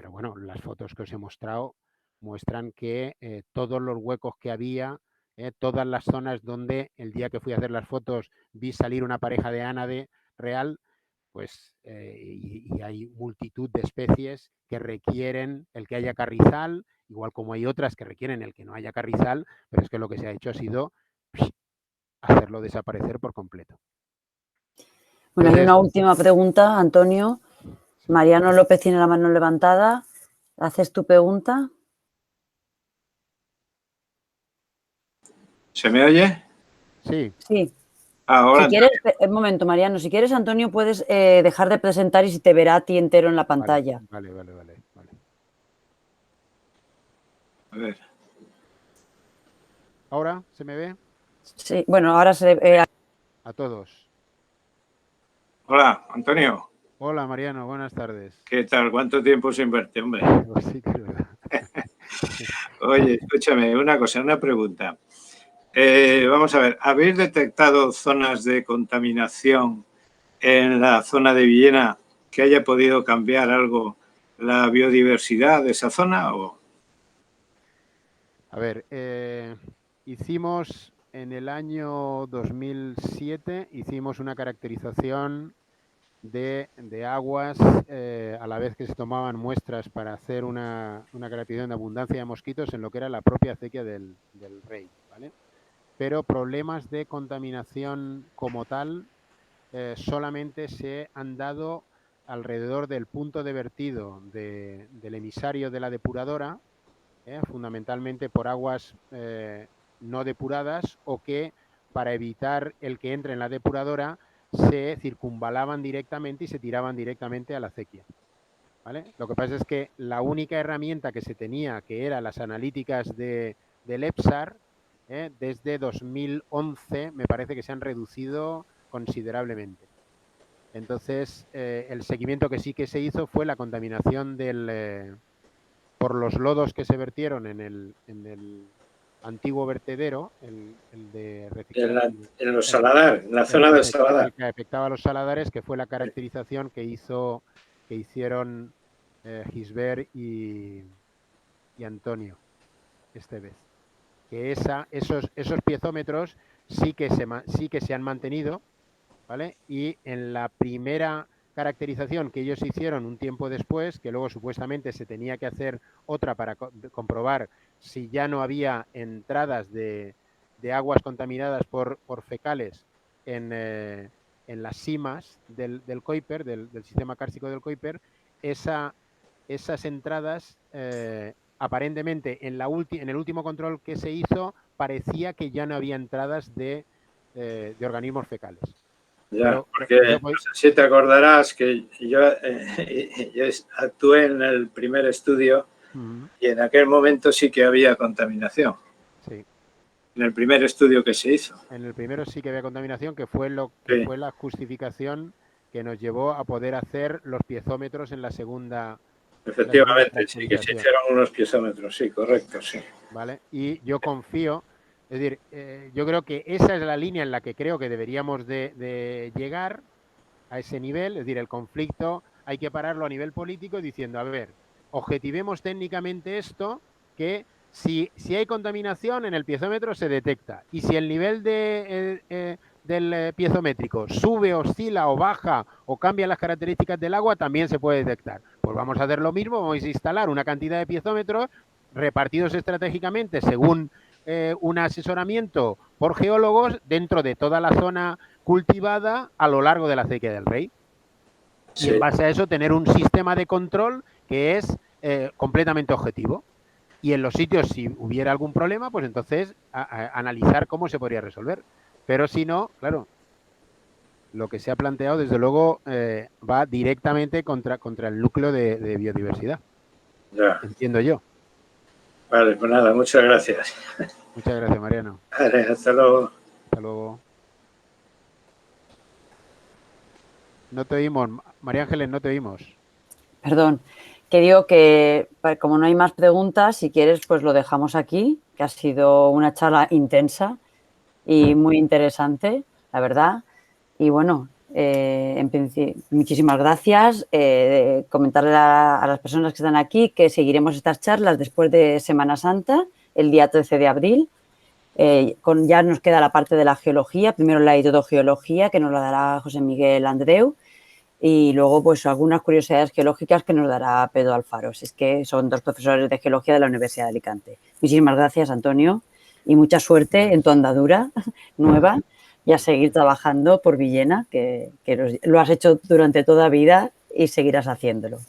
bueno, las fotos que os he mostrado muestran que todos los huecos que había, todas las zonas donde el día que fui a hacer las fotos vi salir una pareja de ánade real, pues y hay multitud de especies que requieren el que haya carrizal, igual como hay otras que requieren el que no haya carrizal, pero es que lo que se ha hecho ha sido hacerlo desaparecer por completo. Bueno, hay una última pregunta, Antonio. Sí. Mariano López tiene la mano levantada. ¿Haces tu pregunta? ¿Se me oye? Sí. Sí. Ahora. Si quieres, un momento, Mariano, si quieres, Antonio, puedes dejar de presentar y se te verá a ti entero en la pantalla. Vale. A ver. ¿Ahora se me ve? Sí, bueno, ahora se ve a todos. Hola, Antonio. Hola, Mariano, buenas tardes. ¿Qué tal? ¿Cuánto tiempo sin verte, hombre? Pues sí, que es verdad. Oye, escúchame, una pregunta. Vamos a ver, ¿habéis detectado zonas de contaminación en la zona de Villena que haya podido cambiar algo la biodiversidad de esa zona? ¿O? A ver, hicimos en el año 2007, hicimos una caracterización de aguas a la vez que se tomaban muestras para hacer una caracterización de abundancia de mosquitos en lo que era la propia acequia del Rey, ¿vale? pero problemas de contaminación como tal solamente se han dado alrededor del punto de vertido del emisario de la depuradora, fundamentalmente por aguas no depuradas, o que para evitar el que entre en la depuradora se circunvalaban directamente y se tiraban directamente a la acequia. ¿Vale? Lo que pasa es que la única herramienta que se tenía, que eran las analíticas del EPSAR, desde 2011 me parece que se han reducido considerablemente. Entonces, el seguimiento que sí que se hizo fue la contaminación por los lodos que se vertieron en el antiguo vertedero, el de reciclaje. En los saladares, en la zona del saladar. El que afectaba a los saladares, que fue la caracterización que hicieron Gisbert y Antonio esta vez. Que esos piezómetros sí que se han mantenido, ¿vale? Y en la primera caracterización que ellos hicieron un tiempo después, que luego supuestamente se tenía que hacer otra para comprobar si ya no había entradas de aguas contaminadas por fecales en las simas del Kuiper, del sistema kárstico del Kuiper, esas entradas aparentemente en el último control que se hizo parecía que ya no había entradas de organismos fecales. Ya, porque no sé si te acordarás que yo actué en el primer estudio y en aquel momento sí que había contaminación. Sí. En el primer estudio que se hizo. En el primero sí que había contaminación, que fue fue la justificación que nos llevó a poder hacer los piezómetros en la segunda. Efectivamente, sí, que se hicieron unos piezómetros, sí, correcto, sí. ¿Vale? Y yo confío, es decir, yo creo que esa es la línea en la que creo que deberíamos de llegar a ese nivel, es decir, el conflicto hay que pararlo a nivel político diciendo, a ver, objetivemos técnicamente esto, que si hay contaminación en el piezómetro se detecta, y si el nivel del piezométrico sube, oscila o baja o cambia las características del agua, también se puede detectar. Pues vamos a hacer lo mismo, vamos a instalar una cantidad de piezómetros repartidos estratégicamente según un asesoramiento por geólogos dentro de toda la zona cultivada a lo largo de la acequia del Rey. Sí. Y en base a eso tener un sistema de control que es completamente objetivo. Y en los sitios, si hubiera algún problema, pues entonces analizar cómo se podría resolver. Pero si no, claro, lo que se ha planteado, desde luego, va directamente contra el núcleo de biodiversidad. Ya. Entiendo yo. Vale, pues nada, muchas gracias. Muchas gracias, Mariano. Vale, hasta luego. Hasta luego. No te oímos, María Ángeles, no te oímos. Perdón, que digo que como no hay más preguntas, si quieres, pues lo dejamos aquí, que ha sido una charla intensa y muy interesante, la verdad. Y bueno, en principio, muchísimas gracias. Comentarle a las personas que están aquí que seguiremos estas charlas después de Semana Santa, el día 13 de abril. Ya nos queda la parte de la geología, primero la hidrogeología, que nos la dará José Miguel Andreu, y luego pues algunas curiosidades geológicas que nos dará Pedro Alfaro. Es que son dos profesores de geología de la Universidad de Alicante. Muchísimas gracias, Antonio, y mucha suerte en tu andadura nueva y a seguir trabajando por Villena, que lo has hecho durante toda vida y seguirás haciéndolo.